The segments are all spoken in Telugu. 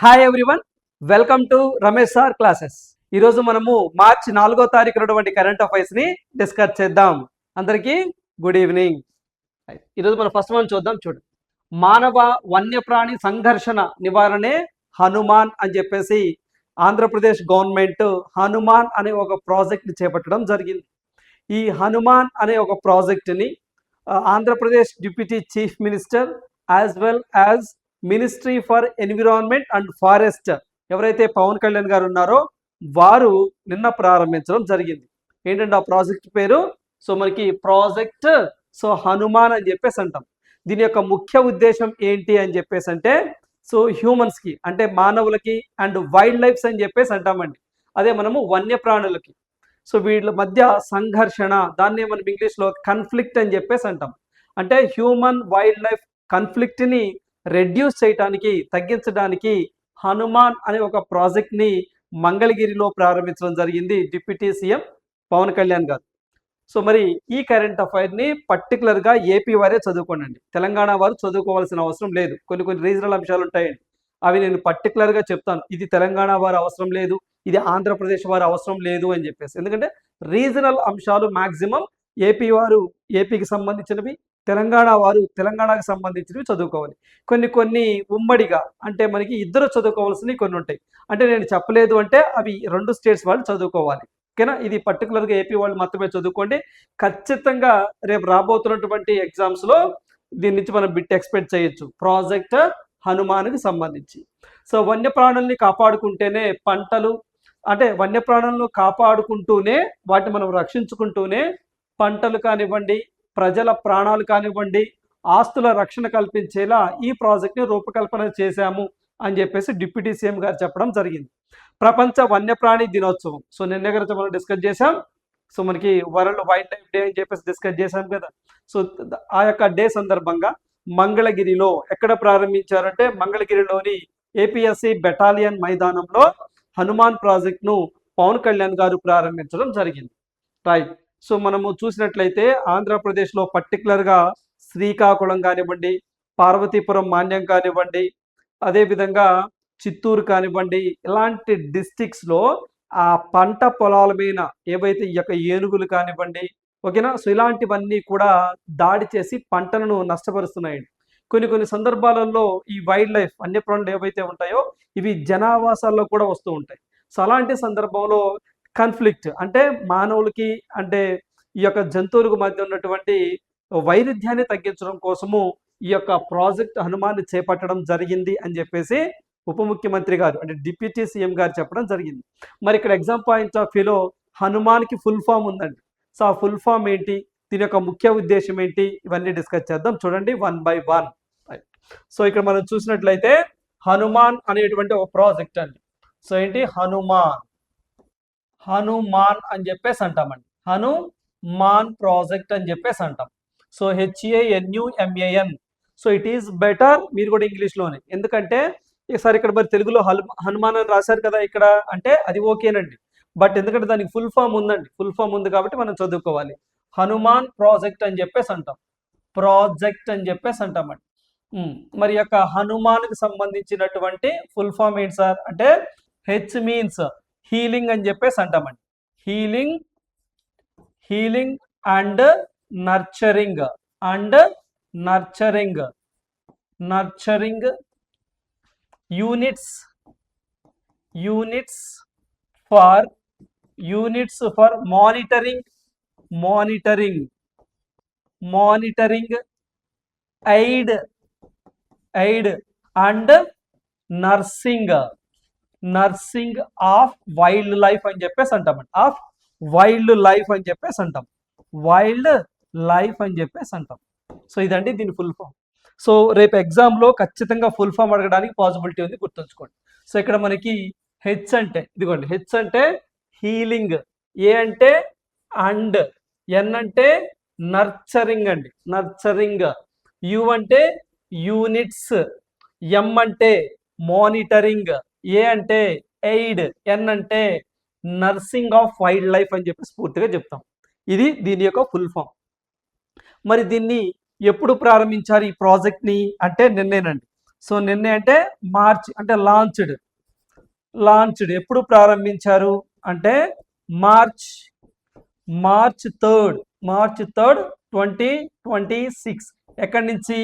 Hi everyone, welcome to Ramesh sir classes. ఈరోజు మనము మార్చి 4వ తారీఖు ఉన్నటువంటి కరెంట్ అఫైర్స్ ని డిస్కస్ చేద్దాం. అందరికీ గుడ్ ఈవినింగ్. ఈరోజు మనం ఫస్ట్ వన్ చూద్దాం. చూడండి, మానవ వన్యప్రాణి సంఘర్షణ నివారణే హనుమాన్ అని చెప్పేసి ఆంధ్రప్రదేశ్ గవర్నమెంట్ హనుమాన్ అనే ఒక ప్రాజెక్ట్ని చేపట్టడం జరిగింది. ఈ హనుమాన్ అనే ఒక ప్రాజెక్టుని Andhra Pradesh deputy chief minister as well as ministry for environment and forest ఎవరైతే పవన్ కళ్యాణ్ గారు ఉన్నారో వారు నిన్న ప్రారంభించడం జరిగింది. ఏంటంటే ఆ ప్రాజెక్ట్ పేరు మనకి ప్రాజెక్ట్ హనుమాన్ అని చెప్పేసి అంటాం. దీని యొక్క ముఖ్య ఉద్దేశం ఏంటి అని చెప్పేసి అంటే హ్యూమన్స్కి అంటే మానవులకి అండ్ వైల్డ్ లైఫ్స్ అని చెప్పేసి అంటామండి. అదే మనము వన్యప్రాణులకి వీళ్ళ మధ్య సంఘర్షణ, దాన్ని మనం ఇంగ్లీష్లో కన్ఫ్లిక్ట్ అని చెప్పేసి అంటాం. అంటే హ్యూమన్ వైల్డ్ లైఫ్ కన్ఫ్లిక్ట్ని రెడ్యూస్ చేయడానికి, తగ్గించడానికి హనుమాన్ అనే ఒక ప్రాజెక్ట్ని మంగళగిరిలో ప్రారంభించడం జరిగింది డిప్యూటీ సీఎం పవన్ కళ్యాణ్ గారు. మరి ఈ కరెంట్ అఫైర్ని పర్టికులర్గా ఏపీ వారే చదువుకోండి, తెలంగాణ వారు చదువుకోవాల్సిన అవసరం లేదు. కొన్ని రీజనల్ అంశాలు ఉంటాయండి, అవి నేను పర్టికులర్గా చెప్తాను. ఇది తెలంగాణ వారు అవసరం లేదు, ఇది ఆంధ్రప్రదేశ్ వారు అవసరం లేదు అని చెప్పేసి. ఎందుకంటే రీజనల్ అంశాలు మ్యాక్సిమం ఏపీ వారు ఏపీకి సంబంధించినవి, తెలంగాణ వారు తెలంగాణకు సంబంధించినవి చదువుకోవాలి. కొన్ని ఉమ్మడిగా అంటే మనకి ఇద్దరు చదువుకోవాల్సినవి కొన్ని ఉంటాయి. అంటే నేను చెప్పలేదు అంటే అవి రెండు స్టేట్స్ వాళ్ళు చదువుకోవాలి. ఓకేనా? ఇది పర్టికులర్గా ఏపీ వాళ్ళు మాత్రమే చదువుకోండి. ఖచ్చితంగా రేపు రాబోతున్నటువంటి ఎగ్జామ్స్లో దీని నుంచి మనం బిట్ ఎక్స్పెక్ట్ చేయొచ్చు. ప్రాజెక్ట్ హనుమాన్కి సంబంధించి వన్యప్రాణుల్ని కాపాడుకుంటేనే పంటలు, అంటే వన్యప్రాణులను కాపాడుకుంటూనే వాటిని మనం రక్షించుకుంటూనే పంటలు కానివ్వండి, ప్రజల ప్రాణాలు కానివ్వండి, ఆస్తుల రక్షణ కల్పించేలా ఈ ప్రాజెక్ట్ని రూపకల్పన చేశాము అని చెప్పేసి డిప్యూటీ సీఎం గారు చెప్పడం జరిగింది. ప్రపంచ వన్యప్రాణి దినోత్సవం నిన్న గారు మనం డిస్కస్ చేశాం. మనకి వరల్డ్ వైల్డ్ లైఫ్ డే అని చెప్పేసి డిస్కస్ చేశాం కదా. ఆ యొక్క డే సందర్భంగా మంగళగిరిలో ఎక్కడ ప్రారంభించారంటే మంగళగిరిలోని ఏపీఎస్సి బెటాలియన్ మైదానంలో హనుమాన్ ప్రాజెక్ట్ను పవన్ కళ్యాణ్ గారు ప్రారంభించడం జరిగింది. రైట్. మనము చూసినట్లయితే ఆంధ్రప్రదేశ్లో పర్టికులర్గా శ్రీకాకుళం కానివ్వండి, పార్వతీపురం మాన్యం కానివ్వండి, అదేవిధంగా చిత్తూరు కానివ్వండి, ఇలాంటి డిస్టిక్స్లో ఆ పంట పొలాల మీద ఏవైతే ఈ యొక్క ఏనుగులు కానివ్వండి, ఓకేనా, ఇలాంటివన్నీ కూడా దాడి చేసి పంటలను నష్టపరుస్తున్నాయండి. కొన్ని సందర్భాలలో ఈ వైల్డ్ లైఫ్ వన్యప్రాణులు ఏవైతే ఉంటాయో ఇవి జనావాసాల్లో కూడా వస్తూ ఉంటాయి. అలాంటి సందర్భంలో కన్ఫ్లిక్ట్ అంటే మానవులకి అంటే ఈ యొక్క జంతువులకు మధ్య ఉన్నటువంటి వైరుధ్యాన్ని తగ్గించడం కోసము ఈ యొక్క ప్రాజెక్ట్ హనుమాన్ని చేపట్టడం జరిగింది అని చెప్పేసి ఉప ముఖ్యమంత్రి గారు అంటే డిప్యూటీ సీఎం గారు చెప్పడం జరిగింది. మరి ఇక్కడ ఎగ్జామ్ పాయింట్ ఆఫ్ వ్యూలో హనుమాన్కి ఫుల్ ఫామ్ ఉందండి. ఆ ఫుల్ ఫామ్ ఏంటి, దీని యొక్క ముఖ్య ఉద్దేశం ఏంటి, ఇవన్నీ డిస్కస్ చేద్దాం. చూడండి 1 by 1. ఇక్కడ మనం చూసినట్లయితే హనుమాన్ అనేటువంటి ఒక ప్రాజెక్ట్ అండి. ఏంటి హనుమాన్ అని చెప్పేసి అంటామండి. హనుమాన్ ప్రాజెక్ట్ అని చెప్పేసి అంటాం. HANUMAN. ఇట్ ఈస్ బెటర్ మీరు కూడా ఇంగ్లీష్లోనే, ఎందుకంటే ఈసారి ఇక్కడ మరి తెలుగులో హనుమాన్ అని రాశారు కదా ఇక్కడ, అంటే అది ఓకేనండి. బట్ ఎందుకంటే దానికి ఫుల్ ఫామ్ ఉందండి, ఫుల్ ఫామ్ ఉంది కాబట్టి మనం చదువుకోవాలి. హనుమాన్ ప్రాజెక్ట్ అని చెప్పేసి అంటాం, ప్రాజెక్ట్ అని చెప్పేసి అంటామండి. మరి యొక్క హనుమాన్కి సంబంధించినటువంటి ఫుల్ ఫామ్ ఏంటి సార్ అంటే హెచ్ మీన్స్ హీలింగ్ అని చెప్పేసి అంటామండి. Healing and nurturing units for monitoring aid and nursing of wild life అని చెప్పేసి అంటామండి. వైల్డ్ లైఫ్ అని చెప్పేసి అంటాం. ఇదండి దీని ఫుల్ ఫామ్. రేపు ఎగ్జామ్లో ఖచ్చితంగా ఫుల్ ఫామ్ అడగడానికి పాసిబిలిటీ ఉంది, గుర్తుంచుకోండి. ఇక్కడ మనకి హెచ్ అంటే ఇదిగోండి, హెచ్ అంటే హీలింగ్, ఏ అంటే అండ్, ఎన్ అంటే నర్చరింగ్ అండి, యు అంటే యూనిట్స్, ఎం అంటే మానిటరింగ్, ఏ అంటే ఎయిడ్, ఎన్ అంటే నర్సింగ్ ఆఫ్ వైల్డ్ లైఫ్ అని చెప్పి పూర్తిగా చెప్తాం. ఇది దీని యొక్క ఫుల్ ఫామ్. మరి దీన్ని ఎప్పుడు ప్రారంభించారు ఈ ప్రాజెక్ట్ని అంటే నిన్నేనండి. సో నిన్నే అంటే మార్చ్ అంటే లాంచ్డ్ ఎప్పుడు ప్రారంభించారు అంటే మార్చ్ 3 మార్చ్ 2026 ఎక్కడి నుంచి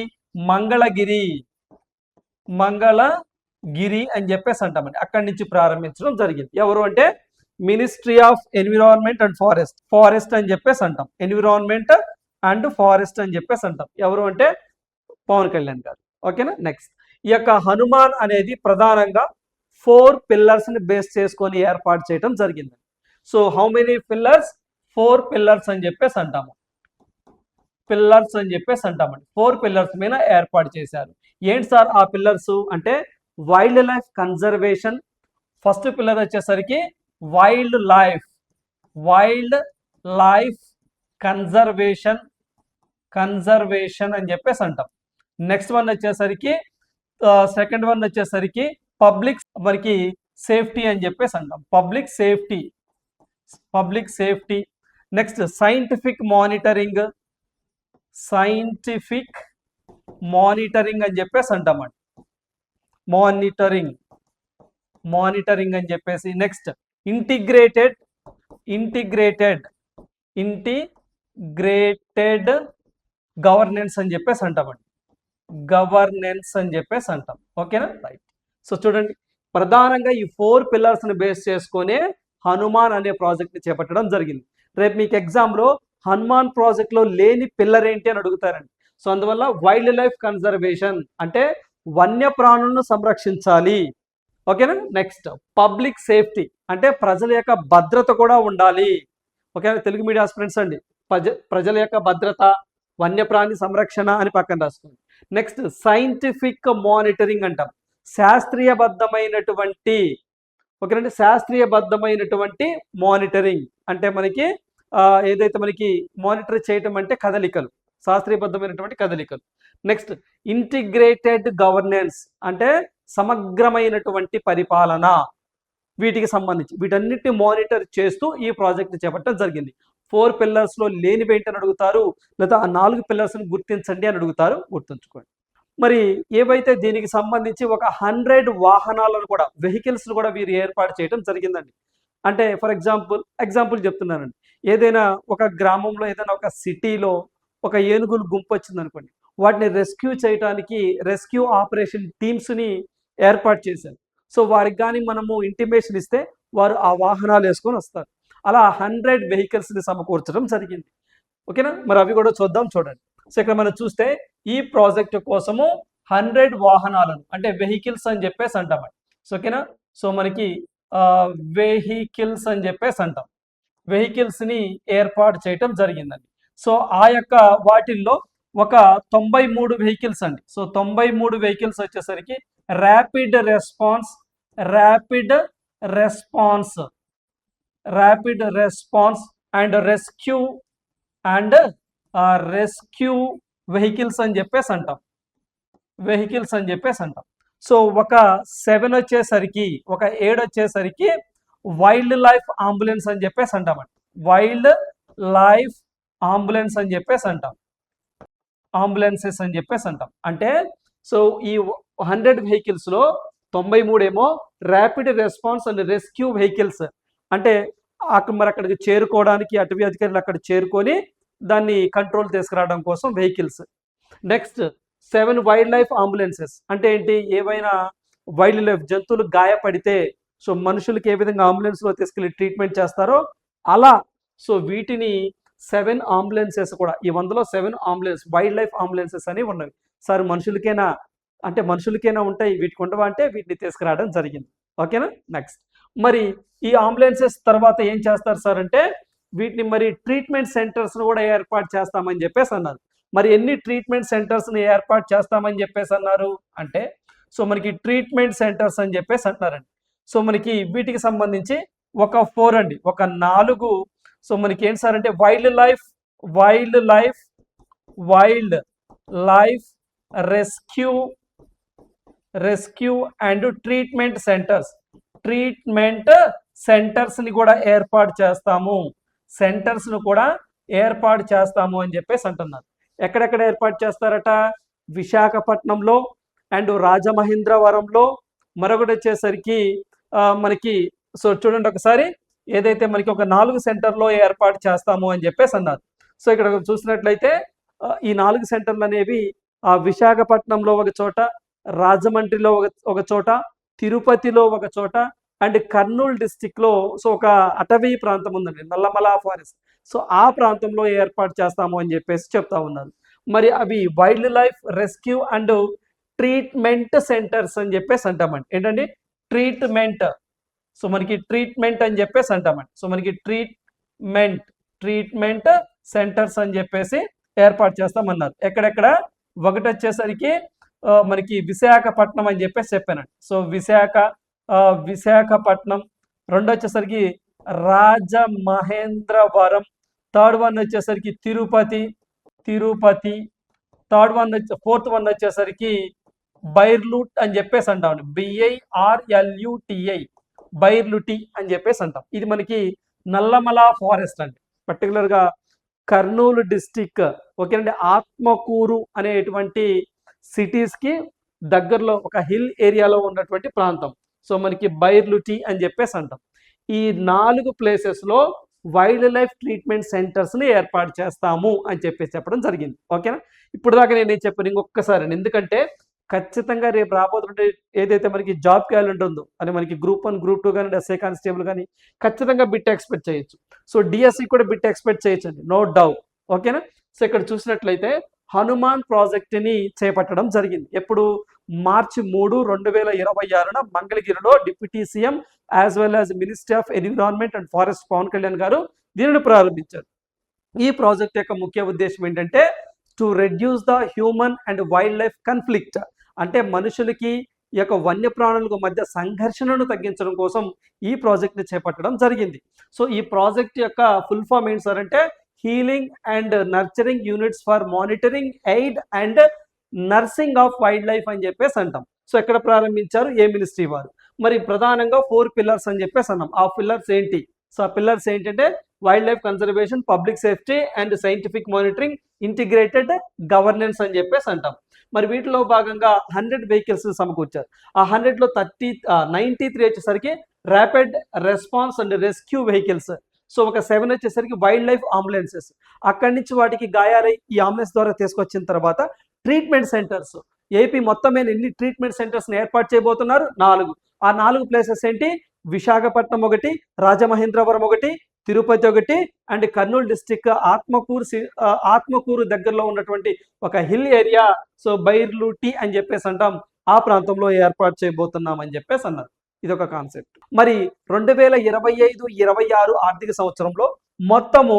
మంగళగిరి అని చెప్పేసి అంటామండి. అక్కడి నుంచి ప్రారంభించడం జరిగింది. ఎవరు అంటే ministry of environment and forest అని చెప్పేసి అంటాం. ఎన్విరాన్మెంట్ అండ్ ఫారెస్ట్ అని చెప్పేసి అంటాం. ఎవరు అంటే పవన్ కళ్యాణ్ గారు. ఓకేనా. నెక్స్ట్ ఈ యొక్క హనుమాన్ అనేది ప్రధానంగా 4 పిల్లర్స్ ని బేస్ చేసుకొని ఏర్పాటు చేయడం జరిగింది. So how many pillars? 4 pillars అని చెప్పేసి అంటాము. పిల్లర్స్ అని చెప్పేసి అంటామండి. 4 పిల్లర్స్ మీద ఏర్పాటు చేశారు. ఏంటి సార్ ఆ పిల్లర్స్ అంటే wild life conservation. First pillar వచ్చేసరికి వైల్డ్ లైఫ్ కన్జర్వేషన్ అని చెప్పేసి అంటాం. నెక్స్ట్ వన్ వచ్చేసరికి సెకండ్ వన్ వచ్చేసరికి పబ్లిక్ మనకి సేఫ్టీ అని చెప్పేసి అంటాం. Public safety. Next scientific monitoring అని చెప్పేసి అంటామండి. మానిటరింగ్ అని చెప్పేసి. నెక్స్ట్ ఇంటిగ్రేటెడ్ గవర్నెన్స్ అని చెప్పేసి అంటామండి. ఓకేనా. రైట్. సో చూడండి, ప్రధానంగా ఈ 4 పిల్లర్స్ ని బేస్ చేసుకొని హనుమాన్ అనే ప్రాజెక్ట్ ని చేపట్టడం జరిగింది. రేపు మీకు ఎగ్జామ్ లో హనుమాన్ ప్రాజెక్ట్ లో లేని పిల్లర్ ఏంటి అని అడుగుతారండి. సో అందువల్ల వైల్డ్ లైఫ్ కన్జర్వేషన్ అంటే వన్య ప్రాణులను సంరక్షించాలి. ఓకేనా. నెక్స్ట్ పబ్లిక్ సేఫ్టీ అంటే ప్రజల యొక్క భద్రత కూడా ఉండాలి. ఓకేనా. తెలుగు మీడియం స్టూడెంట్స్ అండి, ప్రజల యొక్క భద్రత, వన్యప్రాణి సంరక్షణ అని పక్కన రాసుకోండి. నెక్స్ట్ సైంటిఫిక్ మానిటరింగ్ అంటాం. శాస్త్రీయబద్ధమైనటువంటి మానిటరింగ్ అంటే మనకి ఏదైతే మనకి మానిటర్ చేయటం అంటే కదలికలు, శాస్త్రీయబద్ధమైనటువంటి కదలికలు. నెక్స్ట్ ఇంటిగ్రేటెడ్ గవర్నెన్స్ అంటే సమగ్రమైనటువంటి పరిపాలన. వీటికి సంబంధించి వీటన్నిటిని మానిటర్ చేస్తూ ఈ ప్రాజెక్ట్ చేపట్టడం జరిగింది. 4 పిల్లర్స్ లో లేనివి ఏంటని అడుగుతారు, లేదా ఆ 4 పిల్లర్స్ ని గుర్తించండి అని అడుగుతారు. గుర్తుంచుకోండి. మరి ఏవైతే దీనికి సంబంధించి ఒక 100 వాహనాలను కూడా, వెహికల్స్ కూడా వీరు ఏర్పాటు చేయడం జరిగిందండి. అంటే ఫర్ ఎగ్జాంపుల్ చెప్తున్నానండి. ఏదైనా ఒక గ్రామంలో, ఏదైనా ఒక సిటీలో ఒక ఏనుగులు గుంపు వచ్చింది అనుకోండి, వాటిని రెస్క్యూ చేయడానికి రెస్క్యూ ఆపరేషన్ టీమ్స్ ని ఏర్పాటు చేశారు. సో వారికి కానీ మనము ఇంటిమేషన్ ఇస్తే వారు ఆ వాహనాలు వేసుకొని వస్తారు. అలా 100 వెహికల్స్ ని సమకూర్చడం జరిగింది. ఓకేనా. మరి అవి కూడా చూడండి. సో ఇక్కడ మనం చూస్తే ఈ ప్రాజెక్ట్ కోసము 100 వాహనాలను అంటే వెహికల్స్ అని చెప్పేసి అంటామండి. సో ఓకేనా. సో మనకి వెహికల్స్ అని చెప్పేసి అంటాం. వెహికల్స్ ని ఏర్పాటు చేయటం జరిగిందండి. సో ఆ యొక్క వాటిల్లో ఒక 93 వెహికల్స్ అండి. సో 93 వెహికల్స్ వచ్చేసరికి rapid response and rescue vehicles అని చెప్పేసి అంటాం. సో ఒక 7 వచ్చేసరికి, ఒక 7 వచ్చేసరికి వైల్డ్ లైఫ్ అంబులెన్స్ అని చెప్పేసి అంటామండి. అంబులెన్సెస్ అని చెప్పేసి అంటాం. అంటే సో ఈ 100 వెహికల్స్ లో 93 ఏమో rapid response and rescue vehicles. అంటే అక్కడికి చేరుకోవడానికి అటవీ అధికారులు అక్కడ చేరుకొని దాన్ని కంట్రోల్ తీసుకురావడం కోసం vehicles. Next 7 wild life ambulances అంటే ఏంటి, ఏవైనా వైల్డ్ లైఫ్ జంతువులు గాయపడితే సో మనుషులకి ఏ విధంగా అంబులెన్స్ లో తీసుకెళ్లి ట్రీట్మెంట్ చేస్తారో అలా సో వీటిని 7 అంబులెన్సెస్ కూడా, ఈ 100లో 7 అంబులెన్స్ వైల్డ్ లైఫ్ అంబులెన్సెస్ అని ఉన్నవి. సార్ మనుషులకైనా ఉంటాయి, వీటికి ఉండవా అంటే వీటిని తీసుకురావడం జరిగింది. ఓకేనా. నెక్స్ట్ మరి ఈ అంబులెన్సెస్ తర్వాత ఏం చేస్తారు సార్ అంటే వీటిని మరి ట్రీట్మెంట్ సెంటర్స్ కూడా ఏర్పాటు చేస్తామని చెప్పేసి అన్నారు. మరి ఎన్ని ట్రీట్మెంట్ సెంటర్స్ ని ఏర్పాటు చేస్తామని చెప్పేసి అన్నారు అంటే సో మనకి ట్రీట్మెంట్ సెంటర్స్ అని చెప్పేసి అంటున్నారండి. సో మనకి వీటికి సంబంధించి ఒక 4 అండి, ఒక 4. సో మనకి ఏంటి సార్ అంటే wild life rescue and treatment centres ని కూడా ఏర్పాటు చేస్తాము అని చెప్పేసి అంటున్నారు. ఎక్కడెక్కడ ఏర్పాటు చేస్తారట, విశాఖపట్నంలో, అండ్ రాజమహేంద్రవరంలో, మరొకటి వచ్చేసరికి మనకి సో చూడండి ఒకసారి, ఏదైతే మనకి ఒక 4 సెంటర్లో ఏర్పాటు చేస్తాము అని చెప్పేసి అన్నారు. సో ఇక్కడ చూసినట్లయితే ఈ 4 సెంటర్లు అనేవి విశాఖపట్నంలో ఒక చోట, రాజమండ్రిలో ఒక చోట, తిరుపతిలో ఒక చోట, అండ్ కర్నూలు డిస్టిక్లో సో ఒక అటవీ ప్రాంతం ఉందండి, నల్లమల ఫారెస్ట్. సో ఆ ప్రాంతంలో ఏర్పాటు చేస్తాము అని చెప్పేసి చెప్తా ఉన్నారు. మరి అవి wild life rescue and treatment centres అని చెప్పేసి అంటామండి. ఏంటండి ట్రీట్మెంట్, సో మనకి ట్రీట్మెంట్ అని చెప్పేసి అంటామండి. సో మనకి ట్రీట్మెంట్ సెంటర్స్ అని చెప్పేసి ఏర్పాటు చేస్తామన్నారు. ఎక్కడెక్కడ, ఒకటి వచ్చేసరికి మనకి విశాఖపట్నం అని చెప్పేసి చెప్పానండి. సో విశాఖపట్నం, రెండు వచ్చేసరికి రాజమహేంద్రవరం, థర్డ్ వన్ వచ్చేసరికి Tirupati, third one fourth one వచ్చేసరికి బైర్లూట్ అని చెప్పేసి అంటాం, BIRLUTI, బైర్లుటి అని చెప్పేసి అంటాం. ఇది మనకి నల్లమల ఫారెస్ట్ అండి, పర్టికులర్గా కర్నూలు డిస్టిక్, ఓకేనండి, ఆత్మకూరు అనేటువంటి సిటీస్కి దగ్గరలో ఒక హిల్ ఏరియాలో ఉన్నటువంటి ప్రాంతం. సో మనకి బైర్లుటి అని చెప్పేసి అంటాం. ఈ 4 ప్లేసెస్లో వైల్డ్ లైఫ్ ట్రీట్మెంట్ సెంటర్స్ని ఏర్పాటు చేస్తాము అని చెప్పేసి చెప్పడం జరిగింది. ఓకేనా, ఇప్పుడు దాకా నేను ఏం చెప్పాను ఇంకొకసారి, ఎందుకంటే ఖచ్చితంగా రేపు రాబోతుంటే ఏదైతే మనకి జాబ్ క్యాలెండర్ ఉందో అని మనకి గ్రూప్ 1, గ్రూప్ 2 కానీ ఎస్ఐ కానిస్టేబుల్ కానీ ఖచ్చితంగా బిట్ ఎక్స్పెక్ట్ చేయొచ్చు. సో డిఎస్సి కూడా బిట్ ఎక్స్పెక్ట్ చేయొచ్చు అండి, నో డౌట్. ఓకేనా, సో ఇక్కడ చూసినట్లయితే హనుమాన్ ప్రాజెక్టుని చేపట్టడం జరిగింది. ఎప్పుడు, మార్చి 3, 2026 మంగళగిరిలో deputy CM as well as ministry of environment and forest Pawan Kalyan గారు దీనిని ప్రారంభించారు. ఈ ప్రాజెక్ట్ యొక్క ముఖ్య ఉద్దేశం ఏంటంటే to reduce the human and wildlife conflict, అంటే మనుషులకి ఈ యొక్క వన్యప్రాణులకు మధ్య సంఘర్షణను తగ్గించడం కోసం ఈ ప్రాజెక్ట్ని చేపట్టడం జరిగింది. సో ఈ ప్రాజెక్ట్ యొక్క ఫుల్ ఫామ్ ఏంటి సార్ అంటే healing and nurturing units for monitoring, aid and nursing of wild life అని చెప్పేసి అంటాం. సో ఎక్కడ ప్రారంభించారు, ఏ మినిస్ట్రీ వారు. మరి ప్రధానంగా 4 పిల్లర్స్ అని చెప్పేసి అన్నాం. ఆ పిల్లర్స్ ఏంటి, సో ఆ పిల్లర్స్ ఏంటంటే wild life conservation, public safety and scientific monitoring, integrated governance అని చెప్పేసి అంటాం. మరి వీటిలో భాగంగా 100 వెహికల్స్ సమకూర్చారు. ఆ 100లో 93 వచ్చేసరికి rapid response and rescue vehicles. So ఒక 7 వచ్చేసరికి వైల్డ్ లైఫ్ అంబులెన్సెస్. అక్కడి నుంచి వాటికి గాయాలై ఈ అంబులెన్స్ ద్వారా తీసుకొచ్చిన తర్వాత ట్రీట్మెంట్ సెంటర్స్, ఏపీ మొత్తం మీద ఎన్ని ట్రీట్మెంట్ సెంటర్స్ని ఏర్పాటు చేయబోతున్నారు, 4. ఆ 4 ప్లేసెస్ ఏంటి, విశాఖపట్నం ఒకటి, రాజమహేంద్రవరం ఒకటి, తిరుపతి ఒకటి, అండ్ కర్నూలు డిస్టిక్ ఆత్మకూరు దగ్గరలో ఉన్నటువంటి ఒక హిల్ ఏరియా, సో బైర్లుటి అని చెప్పేసి అంటాం, ఆ ప్రాంతంలో ఏర్పాటు చేయబోతున్నాం అని చెప్పేసి అన్నారు. ఇదొక కాన్సెప్ట్. మరి 2025-26 ఆర్థిక సంవత్సరంలో మొత్తము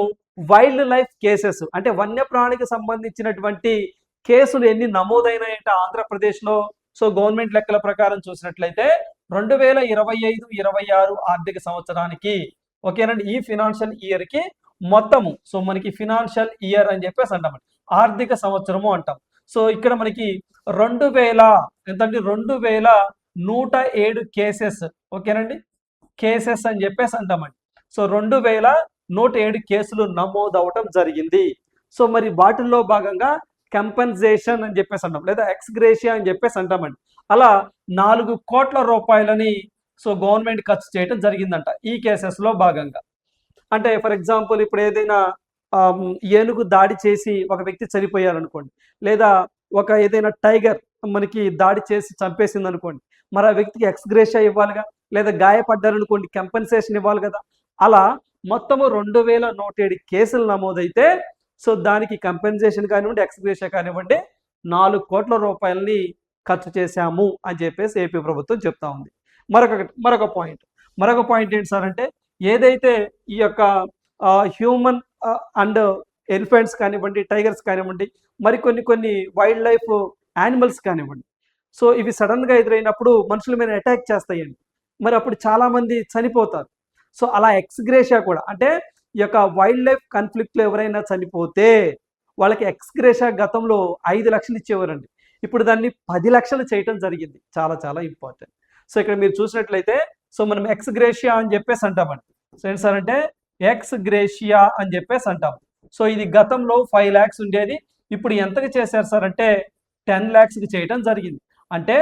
వైల్డ్ లైఫ్ కేసెస్, అంటే వన్యప్రాణికి సంబంధించినటువంటి కేసులు ఎన్ని నమోదైనాయంటే ఆంధ్రప్రదేశ్లో, సో గవర్నమెంట్ లెక్కల ప్రకారం చూసినట్లయితే 2025-26 ఆర్థిక సంవత్సరానికి, ఓకేనండి, ఈ ఫినాన్షియల్ ఇయర్కి మొత్తము, సో మనకి ఫినాన్షియల్ ఇయర్ అని చెప్పేసి అంటామండి, ఆర్థిక సంవత్సరము అంటాం. సో ఇక్కడ మనకి 2107 కేసెస్, ఓకేనండి, కేసెస్ అని చెప్పేసి అంటామండి. సో 2107 కేసులు నమోదవటం జరిగింది. సో మరి వాటిల్లో భాగంగా కంపెన్సేషన్ అని చెప్పేసి అంటాం, లేదా ఎక్స్గ్రేషియా అని చెప్పేసి అంటామండి. అలా 4 కోట్ల రూపాయలని సో గవర్నమెంట్ ఖర్చు చేయడం జరిగిందంట ఈ కేసెస్లో భాగంగా. అంటే ఫర్ ఎగ్జాంపుల్ ఇప్పుడు ఏదైనా ఏనుగు దాడి చేసి ఒక వ్యక్తి చనిపోయారనుకోండి, లేదా ఒక ఏదైనా టైగర్ మనకి దాడి చేసి చంపేసింది అనుకోండి, మరి ఆ వ్యక్తికి ఎక్స్గ్రేషియా ఇవ్వాలిగా, లేదా గాయపడ్డారనుకోండి కంపెన్సేషన్ ఇవ్వాలి కదా. అలా మొత్తము 2107 కేసులు నమోదైతే సో దానికి కంపెన్సేషన్ కానివ్వండి, ఎక్స్గ్రేషియా కానివ్వండి, 4 కోట్ల రూపాయలని ఖర్చు చేశాము అని చెప్పేసి ఏపీ ప్రభుత్వం చెప్తా ఉంది. మరొక పాయింట్ ఏంటి సార్ అంటే ఏదైతే ఈ యొక్క హ్యూమన్ అండ్ ఎలిఫెంట్స్ కానివ్వండి, టైగర్స్ కానివ్వండి, మరి కొన్ని వైల్డ్ లైఫ్ యానిమల్స్ కానివ్వండి, సో ఇవి సడన్గా ఎదురైనప్పుడు మనుషుల మీద అటాక్ చేస్తాయండి. మరి అప్పుడు చాలామంది చనిపోతారు. సో అలా ఎక్స్గ్రేషియా కూడా, అంటే ఈ యొక్క వైల్డ్ లైఫ్ కాన్ఫ్లిక్ట్లో ఎవరైనా చనిపోతే వాళ్ళకి ఎక్స్గ్రేషియా గతంలో 5 లక్షలు ఇచ్చేవారండి, ఇప్పుడు దాన్ని 10 లక్షలు చేయటం జరిగింది. చాలా చాలా ఇంపార్టెంట్. సో ఇక్కడ మీరు చూసినట్లయితే సో మనం ఎక్స్గ్రేషియా అని చెప్పేసి అంటామండి. సో ఏంటి సార్ అంటే ఎక్స్గ్రేషియా అని చెప్పేసి అంటాం. సో ఇది గతంలో 5 lakhs ఉండేది, ఇప్పుడు ఎంతకి చేశారు సార్ అంటే 10 lakhsకి చేయటం జరిగింది. అంటే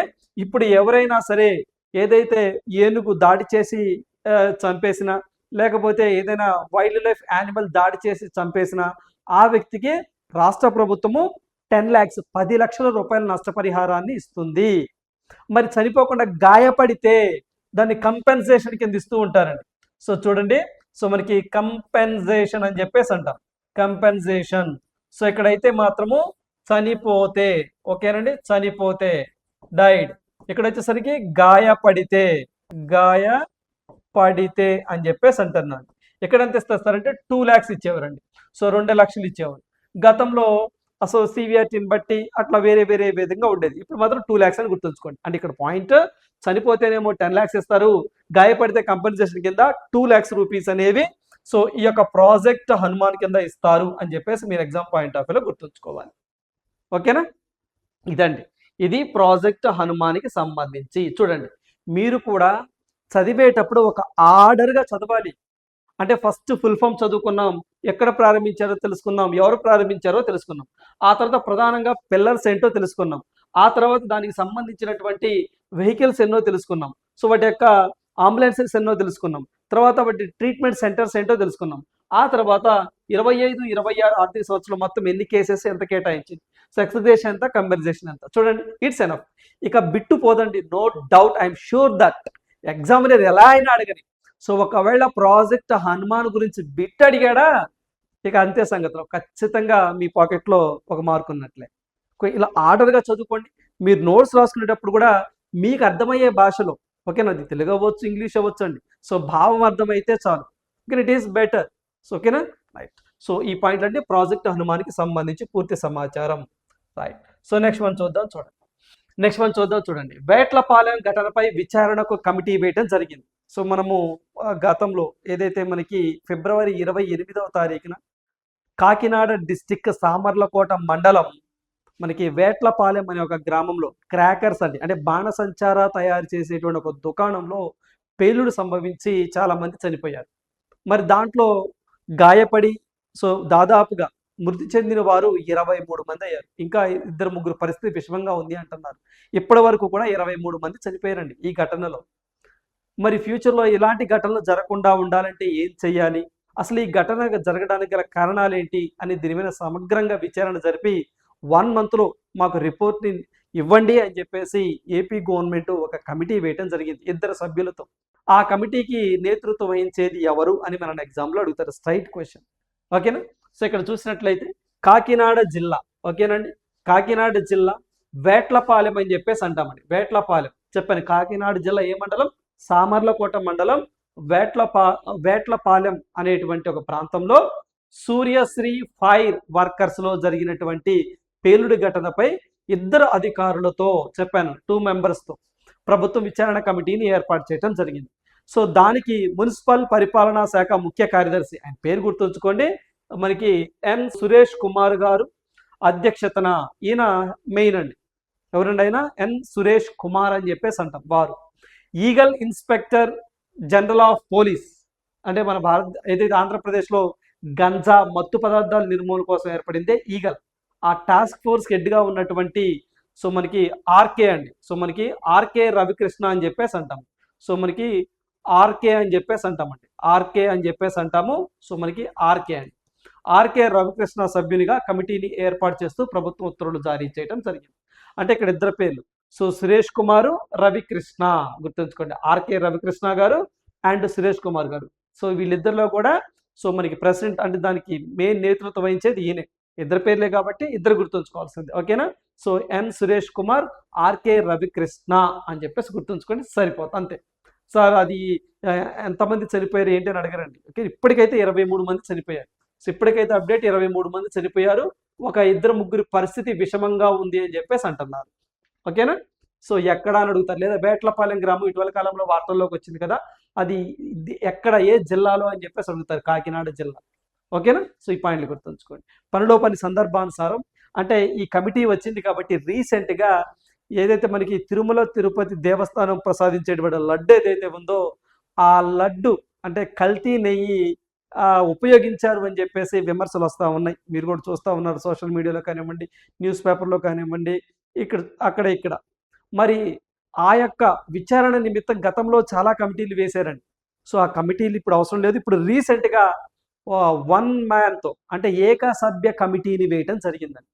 ఇప్పుడు ఎవరైనా సరే ఏదైతే ఏనుగు దాడి చేసి చంపేసినా, లేకపోతే ఏదైనా వైల్డ్ లైఫ్ యానిమల్ దాడి చేసి చంపేసినా ఆ వ్యక్తికి రాష్ట్ర ప్రభుత్వము 10 lakhs 10 లక్షల రూపాయల నష్టపరిహారాన్ని ఇస్తుంది. మరి చనిపోకుండా గాయపడితే దాన్ని కంపెన్సేషన్ కింద ఇస్తూ ఉంటారండి. సో చూడండి, సో మనకి కంపెన్సేషన్ అని చెప్పేసి అంటాం, కంపెన్సేషన్. సో ఇక్కడైతే మాత్రము చనిపోతే, ఓకేనండి, చనిపోతే డైడ్. ఇక్కడ వచ్చేసరికి గాయపడితే, గాయపడితే అని చెప్పేసి అంటున్నాను. ఎక్కడ ఎంత ఇస్తారంటే 2 lakhs ఇచ్చేవారండి. సో 2 లక్షలు ఇచ్చేవారు. గతంలో అసలు సివియారిటీని బట్టి అట్లా వేరే వేరే విధంగా ఉండేది. ఇప్పుడు మాత్రం 2 lakhs అని గుర్తుంచుకోండి. అంటే ఇక్కడ పాయింట్ చనిపోతేనేమో 10 lakhs ఇస్తారు, గాయపడితే కంపెన్సేషన్ కింద 2 lakhs రూపీస్ అనేవి సో ఈ యొక్క ప్రాజెక్ట్ హనుమాన్ కింద ఇస్తారు అని చెప్పేసి మీరు ఎగ్జామ్ పాయింట్ ఆఫ్ వ్యూలో గుర్తుంచుకోవాలి. ఓకేనా, ఇదండి, ఇది ప్రాజెక్ట్ హనుమాన్కి సంబంధించి. చూడండి, మీరు కూడా చదివేటప్పుడు ఒక ఆర్డర్గా చదవాలి. అంటే ఫస్ట్ ఫుల్ ఫామ్ చదువుకున్నాం, ఎక్కడ ప్రారంభించారో తెలుసుకున్నాం, ఎవరు ప్రారంభించారో తెలుసుకున్నాం, ఆ తర్వాత ప్రధానంగా పిల్లర్స్ ఏంటో తెలుసుకున్నాం, ఆ తర్వాత దానికి సంబంధించినటువంటి వెహికల్స్ ఎన్నో తెలుసుకున్నాం, సో వాటి యొక్క అంబులెన్సెస్ ఎన్నో తెలుసుకున్నాం, తర్వాత వాటి ట్రీట్మెంట్ సెంటర్స్ ఏంటో తెలుసుకున్నాం, ఆ తర్వాత 25-26 ఆర్థిక సంవత్సరం మొత్తం ఎన్ని కేసెస్ ఎంత కేటాయించింది, సో ఎక్స్ప్రెషన్ ఎంత, కంపెన్సేషన్ ఎంత. చూడండి, ఇట్స్ ఎనఫ్. ఇక బిట్టు పోదండి, no doubt, I'm sure that examiner ఎలా అయినా అడగని. సో ఒకవేళ ప్రాజెక్ట్ హనుమాన్ గురించి బిట్ అడిగాడా, ఇక అంతే సంగతిలో ఖచ్చితంగా మీ పాకెట్లో ఒక మార్క్ ఉన్నట్లే. ఇలా ఆర్డర్గా చదువుకోండి. మీరు నోట్స్ రాసుకునేటప్పుడు కూడా మీకు అర్థమయ్యే భాషలో, ఓకేనా, అది తెలుగు అవ్వచ్చు, ఇంగ్లీష్ అవ్వచ్చు అండి, సో భావం అర్థమైతే చాలు, okay, it is better. So ఓకేనా, రైట్. సో ఈ పాయింట్ అంటే ప్రాజెక్ట్ హనుమాన్కి సంబంధించి పూర్తి సమాచారం, రైట్. సో నెక్స్ట్ వన్ చూద్దాం. చూడండి, వేట్లపాలెం ఘటనపై విచారణకు కమిటీ వేయడం జరిగింది. సో మనము గతంలో ఏదైతే మనకి ఫిబ్రవరి 28వ తారీఖున కాకినాడ డిస్టిక్ సామర్లకోట మండలం మనకి వేట్లపాలెం అనే ఒక గ్రామంలో క్రాకర్స్ అంటే బాణసంచారా తయారు చేసేటువంటి ఒక దుకాణంలో పేలుడు సంభవించి చాలా మంది చనిపోయారు. మరి దాంట్లో గాయపడి సో దాదాపుగా మృతి చెందిన వారు 23 మంది అయ్యారు. ఇంకా 2-3 పరిస్థితి విషమంగా ఉంది అంటున్నారు. ఇప్పటి వరకు కూడా 23 మంది చనిపోయారండి ఈ ఘటనలో. మరి ఫ్యూచర్లో ఇలాంటి ఘటనలు జరగకుండా ఉండాలంటే ఏం చేయాలి, అసలు ఈ ఘటన జరగడానికి గల కారణాలు ఏంటి అని దీని మీద సమగ్రంగా విచారణ జరిపి 1 monthలో మాకు రిపోర్ట్ని ఇవ్వండి అని చెప్పేసి ఏపీ గవర్నమెంట్ ఒక కమిటీ వేయడం జరిగింది 2 సభ్యులతో. ఆ కమిటీకి నేతృత్వం వహించేది ఎవరు అని మన ఎగ్జామ్లో అడుగుతారు, స్ట్రైట్ క్వశ్చన్, ఓకేనా. సో ఇక్కడ చూసినట్లయితే కాకినాడ జిల్లా, ఓకేనండి, కాకినాడ జిల్లా వేట్లపాలెం అని చెప్పేసి అంటామండి. వేట్లపాలెం చెప్పాను, కాకినాడ జిల్లా ఏ మండలం, సామర్లకోట మండలం వేట్లపాలెం అనేటువంటి ఒక ప్రాంతంలో సూర్యశ్రీ ఫైర్ వర్కర్స్ లో జరిగినటువంటి పేలుడు ఘటనపై 2 అధికారులతో చెప్పాను, 2 members-తో ప్రభుత్వ విచారణ కమిటీని ఏర్పాటు చేయడం జరిగింది. సో దానికి మున్సిపల్ పరిపాలనా శాఖ ముఖ్య కార్యదర్శి, ఆయన పేరు గుర్తుంచుకోండి, మనకి ఎన్ సురేష్ కుమార్ గారు అధ్యక్షతన, ఈయన మెయిన్ అండి, ఎవరండి ఆయన, ఎన్ సురేష్ కుమార్ అని చెప్పేసి అంటాం. వారు eagle inspector general of police, అంటే మన ఏదైతే ఆంధ్రప్రదేశ్లో గంజా మత్తు పదార్థాల నిర్మూలన కోసం ఏర్పడిందే ఈగల్, ఆ టాస్క్ ఫోర్స్ హెడ్గా ఉన్నటువంటి సో మనకి ఆర్కే అండి. సో మనకి ఆర్కే రవికృష్ణ అని చెప్పేసి అంటాము. సో మనకి ఆర్కే అని చెప్పేసి అంటామండి, ఆర్కే అని చెప్పేసి అంటాము. సో మనకి ఆర్కే అండి, ఆర్కే రవికృష్ణ సభ్యునిగా కమిటీని ఏర్పాటు చేస్తూ ప్రభుత్వ ఉత్తర్వులు జారీ చేయడం జరిగింది. అంటే ఇక్కడ 2 పేర్లు, సో సురేష్ కుమారు, రవికృష్ణ, గుర్తుంచుకోండి, ఆర్కే రవికృష్ణ గారు అండ్ సురేష్ కుమార్ గారు. సో వీళ్ళిద్దరిలో కూడా సో మనకి ప్రెసిడెంట్ అంటే దానికి మెయిన్ నేతృత్వం వహించేది ఈయనే. 2 పేర్లే కాబట్టి 2 గుర్తుంచుకోవాల్సింది, ఓకేనా. సో ఎన్ సురేష్ కుమార్, ఆర్కే రవికృష్ణ అని చెప్పేసి గుర్తుంచుకోండి, సరిపోతుంది అంతే. సార్ అది ఎంతమంది చనిపోయారు ఏంటి అని అడగరండి, ఓకే. ఇప్పటికైతే 23 మంది చనిపోయారు. సో ఇప్పటికైతే అప్డేట్ 23 మంది చనిపోయారు, ఒక 2-3 పరిస్థితి విషమంగా ఉంది అని చెప్పేసి అంటున్నారు, ఓకేనా. సో ఎక్కడ అని అడుగుతారు, లేదా వేట్లపాలెం గ్రామం ఇటీవల కాలంలో వార్తల్లోకి వచ్చింది కదా, అది ఎక్కడ, ఏ జిల్లాలో అని చెప్పేసి అడుగుతారు, కాకినాడ జిల్లా, ఓకేనా. సో ఈ పాయింట్లు గుర్తుంచుకోండి. పనిలో పని సందర్భానుసారం అంటే ఈ కమిటీ వచ్చింది కాబట్టి రీసెంట్గా ఏదైతే మనకి తిరుమల తిరుపతి దేవస్థానం ప్రసాదించేటువంటి లడ్డు ఏదైతే ఉందో ఆ లడ్డు అంటే కల్తీ నెయ్యి ఉపయోగించారు అని చెప్పేసి విమర్శలు వస్తూ ఉన్నాయి. మీరు కూడా చూస్తూ ఉన్నారు సోషల్ మీడియాలో కానివ్వండి, న్యూస్ పేపర్లో కానివ్వండి, ఇక్కడ మరి ఆ యొక్క విచారణ నిమిత్తం గతంలో చాలా కమిటీలు వేశారండి. సో ఆ కమిటీలు ఇప్పుడు అవసరం లేదు. ఇప్పుడు రీసెంట్గా వన్ మ్యాన్తో అంటే ఏకసభ్య కమిటీని వేయటం జరిగిందండి.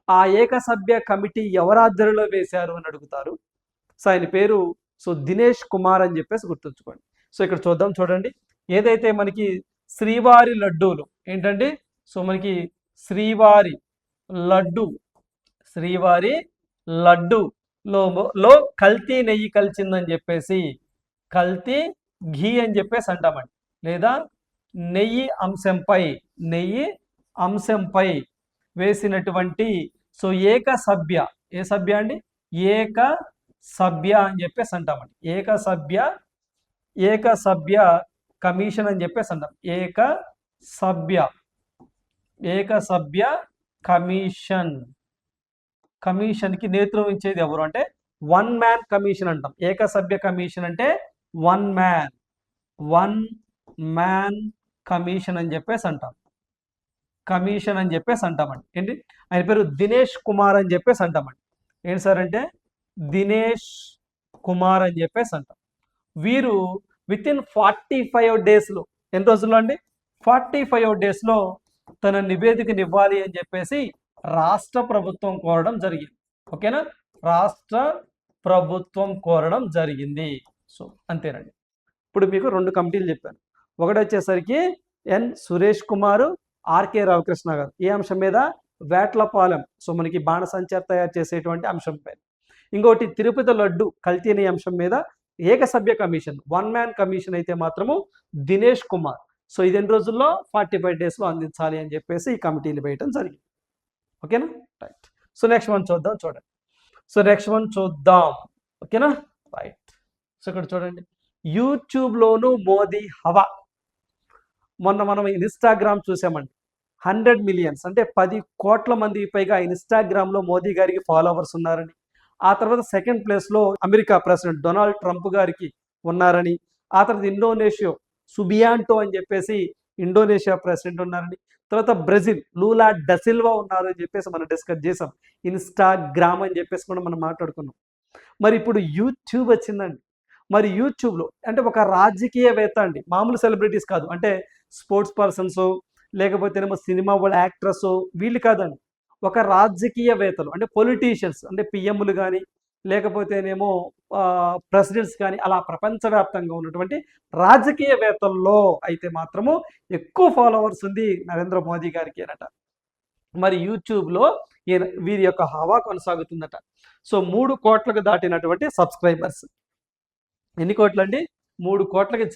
ఆ ఏకసభ్య కమిటీ ఎవరి ఆధ్వర్యంలో వేశారు అని అడుగుతారు. సో ఆయన పేరు దినేష్ కుమార్ అని చెప్పేసి గుర్తుంచుకోండి. సో ఇక్కడ చూద్దాం, చూడండి. ఏదైతే మనకి శ్రీవారి లడ్డూలు ఏంటండి, మనకి శ్రీవారి లడ్డు లో కల్తీ నెయ్యి కలిసిందని చెప్పేసి కల్తీ ఘీ అని చెప్పేసి అంటామండి. లేదా నెయ్యి అంశంపై వేసినటువంటి ఏకసభ్య అండి ఏకసభ్య అని చెప్పేసి అంటామండి. ఏకసభ్య కమిషన్ అని చెప్పేసి అంటాం. ఏకసభ్య కమిషన్కి నేతృత్వం ఇచ్చేది ఎవరు అంటే వన్ మ్యాన్ కమిషన్ అంటాం. ఏకసభ్య కమిషన్ అంటే వన్ మ్యాన్ కమిషన్ అని చెప్పేసి అంటామండి. ఏంటి ఆయన పేరు దినేష్ కుమార్ అని చెప్పేసి అంటామండి. ఏంటి సార్ అంటే దినేష్ కుమార్ అని చెప్పేసి అంటాం. వీరు వితిన్ 45 డేస్లో, ఎన్ని రోజుల్లో అండి, 45 డేస్లో తన నివేదికను ఇవ్వాలి అని చెప్పేసి రాష్ట్ర ప్రభుత్వం కోరడం జరిగింది. ఓకేనా, రాష్ట్ర ప్రభుత్వం కోరడం జరిగింది. సో అంతేనండి. ఇప్పుడు మీకు 2 కమిటీలు చెప్పాను. ఒకటి వచ్చేసరికి ఎన్ సురేష్ కుమార్, ఆర్కే రామకృష్ణ గారు. ఏ అంశం మీద? వేట్లపాలెం, మనకి బాణసంచార్ తయారు చేసేటువంటి అంశం పైన. ఇంకోటి తిరుపతి లడ్డు కల్తీ అనే అంశం మీద ఏకసభ్య కమిషన్, వన్ మ్యాన్ కమిషన్ అయితే మాత్రము దినేష్ కుమార్. ఇది ఎన్ని రోజుల్లో? 45 డేస్లో అందించాలి అని చెప్పేసి ఈ కమిటీలు వేయటం జరిగింది. ఓకేనా, రైట్. నెక్స్ట్ వన్ చూద్దాం, చూడండి. ఓకేనా, రైట్. ఇక్కడ చూడండి, యూట్యూబ్లోను మోదీ హవా. మొన్న మనం ఇన్స్టాగ్రామ్ చూసామండి. 100 మిలియన్స్ అంటే 10 కోట్ల మంది పైగా ఇన్స్టాగ్రామ్లో మోదీ గారికి ఫాలోవర్స్ ఉన్నారని, ఆ తర్వాత సెకండ్ ప్లేస్లో అమెరికా ప్రెసిడెంట్ డొనాల్డ్ ట్రంప్ గారికి ఉన్నారని, ఆ తర్వాత ఇండోనేషియా సుబియాంటో అని చెప్పేసి ఇండోనేషియా ప్రెసిడెంట్ ఉన్నారని, తర్వాత బ్రెజిల్ లూలా డసిల్వా ఉన్నారు అని చెప్పేసి మనం డిస్కస్ చేసాం. ఇన్స్టాగ్రామ్ అని చెప్పేసి కూడా మనం మాట్లాడుకున్నాం. మరి ఇప్పుడు యూట్యూబ్ వచ్చిందండి. మరి యూట్యూబ్లో అంటే ఒక రాజకీయవేత్త అండి, మామూలు సెలబ్రిటీస్ కాదు, అంటే స్పోర్ట్స్ పర్సన్స్ లేకపోతేనేమో సినిమా వాళ్ళ యాక్ట్రస్ వీళ్ళు కాదండి, ఒక రాజకీయవేత్తలు అంటే పొలిటీషియన్స్ అంటే పిఎంలు కానీ లేకపోతేనేమో ప్రెసిడెంట్స్ కానీ అలా ప్రపంచవ్యాప్తంగా ఉన్నటువంటి రాజకీయవేత్తల్లో అయితే మాత్రము ఎక్కువ ఫాలోవర్స్ ఉంది నరేంద్ర మోదీ గారికి అనట. మరి యూట్యూబ్లో వీరి యొక్క హవా కొనసాగుతుందట. 3 కోట్లకు దాటినటువంటి సబ్స్క్రైబర్స్. ఎన్ని కోట్లు అండి? 3 కోట్లకి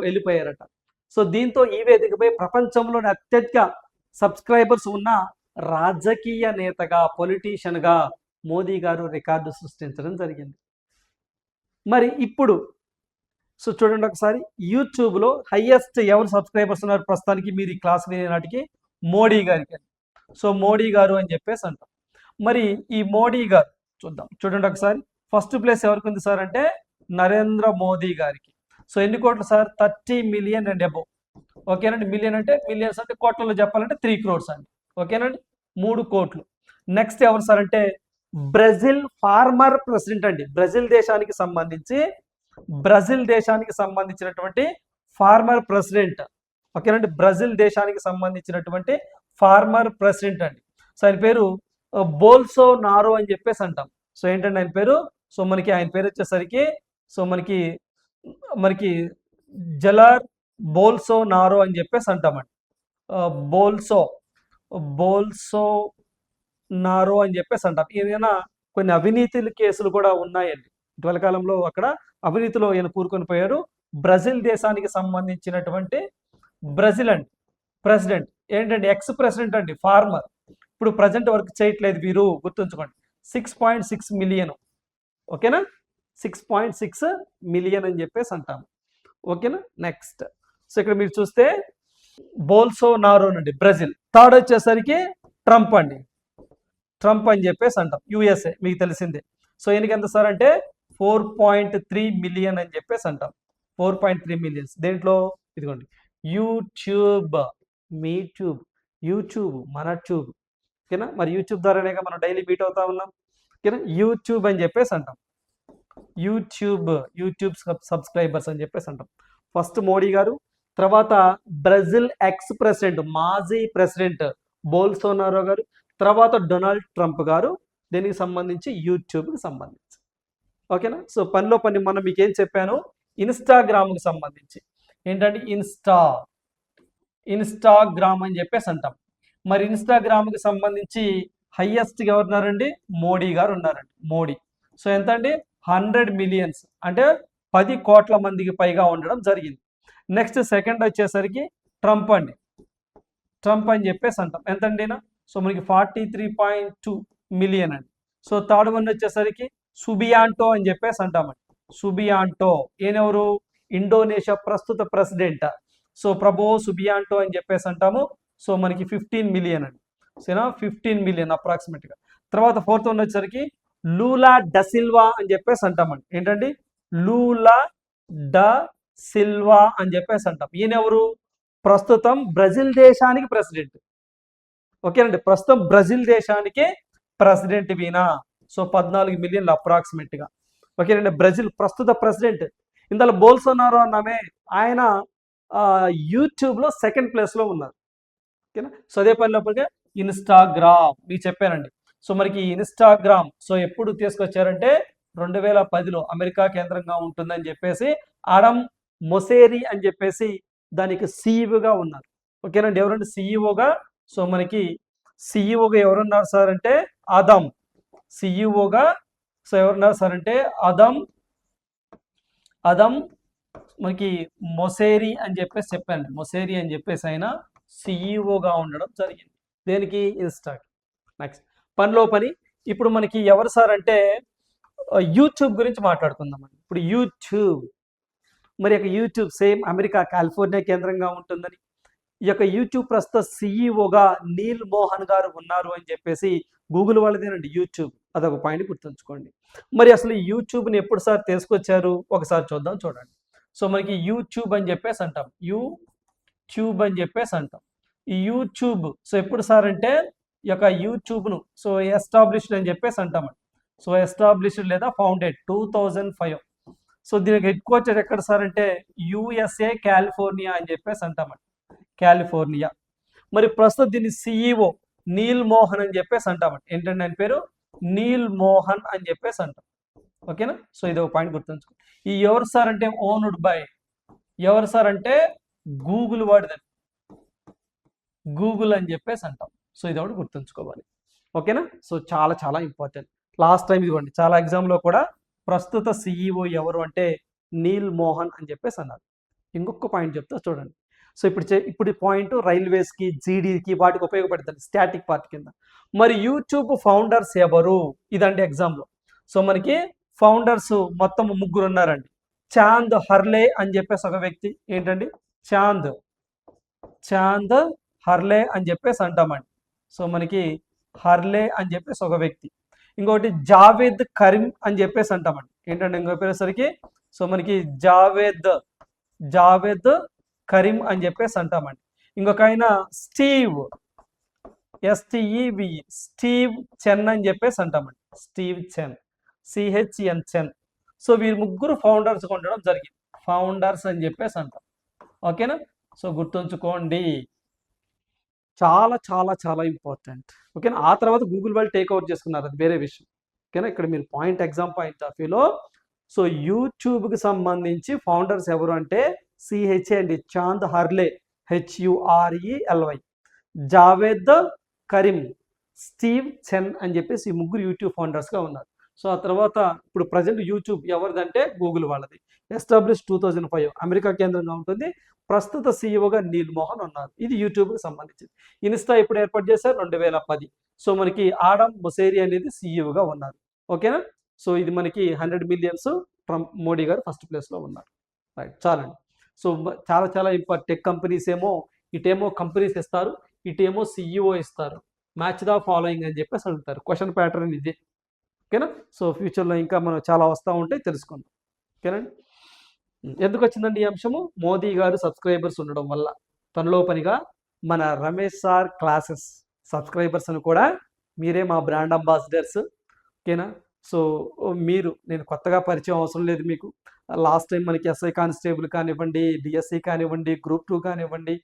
వెళ్ళిపోయారట. దీంతో ఈ వేదికపై ప్రపంచంలోని అత్యధిక సబ్స్క్రైబర్స్ ఉన్న రాజకీయ నేతగా, పొలిటీషియన్గా మోదీ గారు రికార్డు సృష్టించడం జరిగింది. మరి ఇప్పుడు చూడండి ఒకసారి, యూట్యూబ్లో హైయెస్ట్ ఎవరు సబ్స్క్రైబర్స్ ఉన్నారు ప్రస్తుతానికి మీరు ఈ క్లాస్ వినే నాటికి? మోడీ గారికి. మోడీ గారు అని చెప్పేసి అంటాం. మరి ఈ మోడీ గారు చూడండి ఒకసారి, ఫస్ట్ ప్లేస్ ఎవరికి ఉంది సార్ అంటే నరేంద్ర మోదీ గారికి. ఎన్ని కోట్లు సార్? 30 million and above. ఓకేనండి, మిలియన్ అంటే మిలియన్స్ అంటే కోట్లలో చెప్పాలంటే 3 crores అండి. ఓకేనండి, 3 కోట్లు. నెక్స్ట్ ఎవరు సార్ అంటే బ్రెజిల్ ఫార్మర్ ప్రెసిడెంట్ అండి. బ్రెజిల్ దేశానికి సంబంధించినటువంటి ఫార్మర్ ప్రెసిడెంట్. ఓకేనండి, బ్రెజిల్ దేశానికి సంబంధించినటువంటి ఫార్మర్ ప్రెసిడెంట్ అండి. ఆయన పేరు బోల్సోనారో అని చెప్పేసి అంటాం. ఏంటంటే ఆయన పేరు, మనకి ఆయన పేరు వచ్చేసరికి మనకి జలర్ బోల్సోనారో అని చెప్పేసి అంటామండి. బోల్సోనారో అని చెప్పేసి అంటాం. ఈయన కొన్ని అవినీతి కేసులు కూడా ఉన్నాయండి. ఇటీవల కాలంలో అక్కడ అవినీతిలో ఈయన కూరుకొని పోయారు. బ్రెజిల్ దేశానికి సంబంధించినటువంటి బ్రెజిల్ అండి ప్రెసిడెంట్. ఏంటంటే ఎక్స్ ప్రెసిడెంట్ అండి, ఫార్మర్. ఇప్పుడు ప్రజెంట్ వర్క్ చేయట్లేదు వీరు, గుర్తుంచుకోండి. 6.6 మిలియన్. ఓకేనా, 6.6 మిలియన్ అని చెప్పేసి అంటాము. ఓకేనా, నెక్స్ట్. ఇక్కడ మీరు చూస్తే బోల్సోనారో అండి బ్రెజిల్. థర్డ్ వచ్చేసరికి ట్రంప్ అండి, ట్రంప్ అని చెప్పేసి అంటాం, యుఎస్ఏ, మీకు తెలిసిందే. ఈయనకి ఎంత సార్ అంటే 4.3 మిలియన్ అని చెప్పేసి అంటాం. 4.3 మిలియన్స్. దేంట్లో? ఇదిగోండి, యూట్యూబ్, మీ ట్యూబ్, యూట్యూబ్ మన ట్యూబ్. ఓకేనా, మరి యూట్యూబ్ ద్వారానే మనం డైలీ మీట్ అవుతా ఉన్నాం. ఓకేనా, యూట్యూబ్ అని చెప్పేసి అంటాం. యూట్యూబ్ సబ్స్క్రైబర్స్ అని చెప్పేసి అంటాం. ఫస్ట్ మోడీ గారు, తర్వాత బ్రెజిల్ ఎక్స్ ప్రెసిడెంట్ మాజీ ప్రెసిడెంట్ బోల్సోనారో గారు, తర్వాత డొనాల్డ్ ట్రంప్ గారు దీనికి సంబంధించి యూట్యూబ్కి సంబంధించి. ఓకేనా, సో పనిలో పని మనం మీకు ఏం చెప్పాను, ఇన్స్టాగ్రామ్కి సంబంధించి ఏంటంటే ఇన్స్టాగ్రామ్ అని చెప్పేసి అంటాం. మరి ఇన్స్టాగ్రామ్కి సంబంధించి హైయెస్ట్ ఎవరు ఉన్నారండి, మోడీ గారు ఉన్నారండి, మోడీ. సో ఎంత అండి, 100 మిలియన్స్ అంటే 10 కోట్ల మందికి పైగా ఉండడం జరిగింది. నెక్స్ట్ సెకండ్ వచ్చేసరికి ట్రంప్ అండి, ట్రంప్ అని చెప్పేసి అంటాం. ఎంతండి, సో మనకి 43.2 మిలియన్ అండి. సో థర్డ్ వన్ వచ్చేసరికి సుబియాంటో అని చెప్పేసి అంటామండి. సుబియాంటో ఈయనెవరు, ఇండోనేషియా ప్రస్తుత ప్రెసిడెంట్. సో ప్రభో సుబియాంటో అని చెప్పేసి అంటాము. సో మనకి 15 మిలియన్ అండి. సరేనా, 15 మిలియన్ అప్రాక్సిమేట్గా. తర్వాత ఫోర్త్ వన్ వచ్చేసరికి లూలా డ సిల్వా అని చెప్పేసి అంటామండి. ఏంటండి, లూలా డ సిల్వా అని చెప్పేసి అంటాం. ఈయన ఎవరు, ప్రస్తుతం బ్రెజిల్ దేశానికి ప్రెసిడెంట్. ఓకేనండి, ప్రస్తుతం బ్రెజిల్ దేశానికి ప్రెసిడెంట్ వీనా. సో 14 మిలియన్లు అప్రాక్సిమేట్గా. ఓకేనండి, బ్రెజిల్ ప్రస్తుత ప్రెసిడెంట్. ఇందులో బోల్సోనారో అన్నామే, ఆయన యూట్యూబ్లో సెకండ్ ప్లేస్లో ఉన్నారు. ఓకేనా, సో అదే పనిలోపలిగా ఇన్స్టాగ్రామ్ మీకు చెప్పానండి. సో మనకి ఇన్స్టాగ్రామ్ సో ఎప్పుడు తీసుకొచ్చారంటే 2010లో అమెరికా కేంద్రంగా ఉంటుందని చెప్పేసి ఆడమ్ మొసేరి అని చెప్పేసి దానికి సీఈఓగా ఉన్నారు. ఓకేనండి, ఎవరంటే సీఈఓగా, సో మనకి సీఈఓగా ఎవరున్నారు సార్ అంటే ఆదమ్. సీఈఓగా సో ఎవరున్నారు సార్ అంటే అదమ్ మనకి మొసేరి అని చెప్పేసి చెప్పాను. మొసేరి అని చెప్పేసి ఆయన సీఈఓగా ఉండడం జరిగింది. దేనికి, ఇన్స్టాగ్రామ్. నెక్స్ట్ పనిలో పని, ఇప్పుడు మనకి ఎవరు సార్ అంటే యూట్యూబ్ గురించి మాట్లాడుకుందామండి. ఇప్పుడు యూట్యూబ్, మరి యొక్క యూట్యూబ్ సేమ్ అమెరికా కాలిఫోర్నియా కేంద్రంగా ఉంటుందని, ఈ యొక్క యూట్యూబ్ ప్రస్తుత సీఈఓగా నీల్ మోహన్ గారు ఉన్నారు అని చెప్పేసి గూగుల్ వాళ్ళదేనండి యూట్యూబ్. అదొక పాయింట్ గుర్తుంచుకోండి. మరి అసలు యూట్యూబ్ని ఎప్పుడు సార్ తీసుకొచ్చారు ఒకసారి చూద్దాం, చూడండి. సో మనకి యూట్యూబ్ అని చెప్పేసి అంటాం, యూట్యూబ్ అని చెప్పేసి అంటాం. ఈ యూట్యూబ్ సో ఎప్పుడు సార్ అంటే ఈ యొక్క యూట్యూబ్ను సో ఎస్టాబ్లిష్డ్ అని చెప్పేసి అంటామండి. సో ఎస్టాబ్లిష్డ్ లేదా ఫౌండెడ్ 2005. సో దీనికి హెడ్ క్వార్టర్ ఎక్కడ సార్ అంటే యుఎస్ఏ కాలిఫోర్నియా అని చెప్పేసి అంటామండి, కాలిఫోర్నియా. మరి ప్రస్తుతం దీన్ని సిఈఓ నీల్ మోహన్ అని చెప్పేసి అంటామండి. ఏంటంటే ఆయన పేరు నీల్ మోహన్ అని చెప్పేసి అంటాం. ఓకేనా, సో ఇది ఒక పాయింట్ గుర్తుంచుకో. ఈ ఎవరు సార్ అంటే ఓన్డ్ బై, ఎవరు సార్ అంటే గూగుల్ వాడిదండి, గూగుల్ అని చెప్పేసి అంటాం. సో ఇది ఒకటి గుర్తుంచుకోవాలి. ఓకేనా, సో చాలా చాలా ఇంపార్టెంట్. లాస్ట్ టైం ఇదిగోండి చాలా ఎగ్జామ్లో కూడా ప్రస్తుత సిఈఓ ఎవరు అంటే నీల్ మోహన్ అని చెప్పేసి అన్నారు. ఇంకొక పాయింట్ చెప్తా చూడండి. సో ఇప్పుడు పాయింట్ రైల్వేస్కి, జీడీకి వాటికి ఉపయోగపడుతుంది స్టాటిక్ పార్ట్ కింద. మరి యూట్యూబ్ ఫౌండర్స్ ఎవరు ఇదండి ఎగ్జామ్లో. సో మనకి ఫౌండర్స్ మొత్తం 3 ఉన్నారండి. చాంద్ హర్లే అని చెప్పేసి ఒక వ్యక్తి, ఏంటండి చాంద్ హర్లే అని చెప్పేసి అంటామండి. సో మనకి హర్లే అని చెప్పేసి ఒక వ్యక్తి. ఇంకోటి జావేద్ కరీం అని చెప్పేసి అంటామండి. ఏంటంటే ఇంకో పేరేసరికి సో మనకి జావేద్ కరీం అని చెప్పేసి అంటామండి. ఇంకొక ఆయన స్టీవ్ STEV స్టీవ్ చెన్ అని చెప్పేసి అంటామండి. స్టీవ్ చెన్ CHN. సో వీరు 3 ఫౌండర్స్ ఉండడం జరిగింది. ఫౌండర్స్ అని చెప్పేసి అంటాం. ఓకేనా, సో గుర్తుంచుకోండి, చాలా చాలా చాలా ఇంపార్టెంట్. ఓకేనా, ఆ తర్వాత గూగుల్ వాళ్ళు టేక్ ఓవర్ చేసుకున్నారు, అది వేరే విషయం. ఓకేనా, ఇక్కడ మీరు ఎగ్జామ్ పాయింట్ ఆఫ్ వ్యూలో సో యూట్యూబ్కి సంబంధించి ఫౌండర్స్ ఎవరు అంటే CHA అండి, చాంద్ హర్లే HURELY, జావేద్ కరీం, స్టీవ్ చెన్ అని చెప్పేసి ఈ 3 యూట్యూబ్ ఫౌండర్స్గా ఉన్నారు. సో ఆ తర్వాత ఇప్పుడు ప్రజెంట్ యూట్యూబ్ ఎవరిదంటే గూగుల్ వాళ్ళది. ఎస్టాబ్లిష్ 2005 అమెరికా కేంద్రంగా ఉంటుంది. ప్రస్తుత సీఈఓగా నీల్ మోహన్ ఉన్నారు. ఇది యూట్యూబ్కి సంబంధించింది. ఇన్స్టా ఇప్పుడు ఏర్పాటు చేశారు 2010. సో మనకి ఆడమ్ మొసేరి అనేది సీఈఓగా ఉన్నారు. ఓకేనా, సో ఇది మనకి 100 మిలియన్స్. ట్రంప్ మోడీ గారు ఫస్ట్ ప్లేస్లో ఉన్నారు. రైట్, చాలండి. సో చాలా చాలా టెక్ కంపెనీస్ ఏమో ఇటేమో కంపెనీస్ ఇస్తారు, ఇటేమో సీఈఓ ఇస్తారు. మ్యాచ్ ద ఫాలోయింగ్ అని చెప్పేసి అడుగుతారు. క్వశ్చన్ ప్యాటర్న్ ఇదే. ఓకేనా, సో ఫ్యూచర్లో ఇంకా మనం చాలా వస్తూ ఉంటాయి, తెలుసుకుందాం. ఓకేనండి, ఎందుకు వచ్చిందండి ఈ అంశము, మోదీ గారు సబ్స్క్రైబర్స్ ఉండడం వల్ల. పనిలో పనిగా మన రమేష్ సార్ క్లాసెస్ సబ్స్క్రైబర్స్ అని కూడా మీరే మా బ్రాండ్ అంబాసిడర్స్. ఓకేనా? సో, నేను కొత్తగా పరిచయం అవసరం లేదు మీకు. లాస్ట్ టైం మనకి ఎస్ఐ కానిస్టేబుల్ కానివ్వండి, డిఎస్సి కానివ్వండి, గ్రూప్ 2 కానివ్వండి,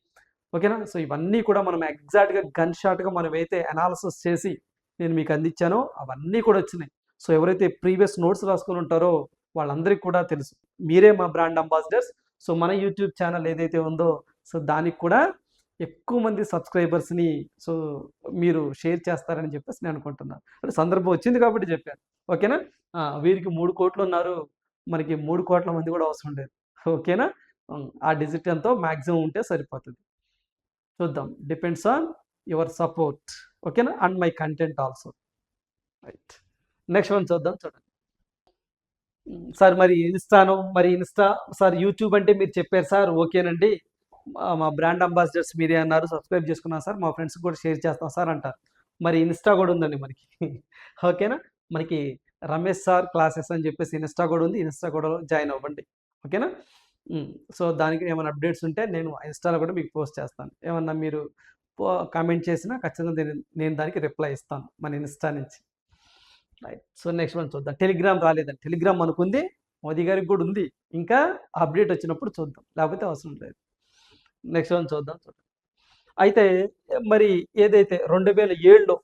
ఓకేనా? సో, ఇవన్నీ కూడా మనం ఎగ్జాక్ట్‌గా గన్ షాట్‌గా మనమైతే అనాలిసిస్ చేసి నేను మీకు అందించానో అవన్నీ కూడా వచ్చినాయి. సో, ఎవరైతే ప్రీవియస్ నోట్స్ రాసుకొని ఉంటారో వాళ్ళందరికీ కూడా తెలుసు. మీరే మా బ్రాండ్ అంబాసిడర్స్. సో, మన యూట్యూబ్ ఛానల్ ఏదైతే ఉందో సో, దానికి కూడా ఎక్కువ మంది సబ్స్క్రైబర్స్‌ని సో, మీరు షేర్ చేస్తారని చెప్పేసి నేను అనుకుంటున్నాను. అంటే సందర్భం వచ్చింది కాబట్టి చెప్పాను. ఓకేనా? వీరికి 3,00,00,000 ఉన్నారు. మనకి 3,00,00,000 మంది కూడా అవసరం లేదు. ఓకేనా? ఆ డిజిట్ ఎంతో మాక్సిమం ఉంటే సరిపోతది. చూద్దాం. Depends on your support. ఓకేనా? And my content also. Right. Next one చూద్దాం. చూడండి. సార్ మరి ఇన్‌స్టా సార్ యూట్యూబ్ అంటే మీరు చెప్పారు సార్. ఓకేనండి. మా బ్రాండ్ అంబాసిడర్స్ మీరే అన్నారు. సబ్స్క్రైబ్ చేసుకున్నాను సార్. మా ఫ్రెండ్స్‌కి కూడా షేర్ చేస్తాం సార్ అంటారు. మరి ఇన్‌స్టా కూడా ఉందండి మనకి. ఓకేనా? మనకి రమేష్ సార్ క్లాసెస్ అని చెప్పేసి ఇన్‌స్టా కూడా ఉంది. ఇన్‌స్టా కూడా జాయిన్ అవ్వండి. ఓకేనా? సో, దానికి ఏమైనా అప్డేట్స్ ఉంటే నేను ఇన్‌స్టాలో కూడా మీకు పోస్ట్ చేస్తాను. ఏమన్నా మీరు కామెంట్ చేసినా ఖచ్చితంగా నేను దానికి రిప్లై ఇస్తాను మన ఇన్‌స్టా నుంచి. రైట్. సో, నెక్స్ట్ వన్ చూద్దాం. టెలిగ్రామ్ రాలేదండి. టెలిగ్రామ్ మనకుంది. మోదీ గారికి కూడా ఉంది. ఇంకా అప్డేట్ వచ్చినప్పుడు చూద్దాం. లేకపోతే అవసరం లేదు. నెక్స్ట్ వన్ చూద్దాం. అయితే మరి ఏదైతే 2007లో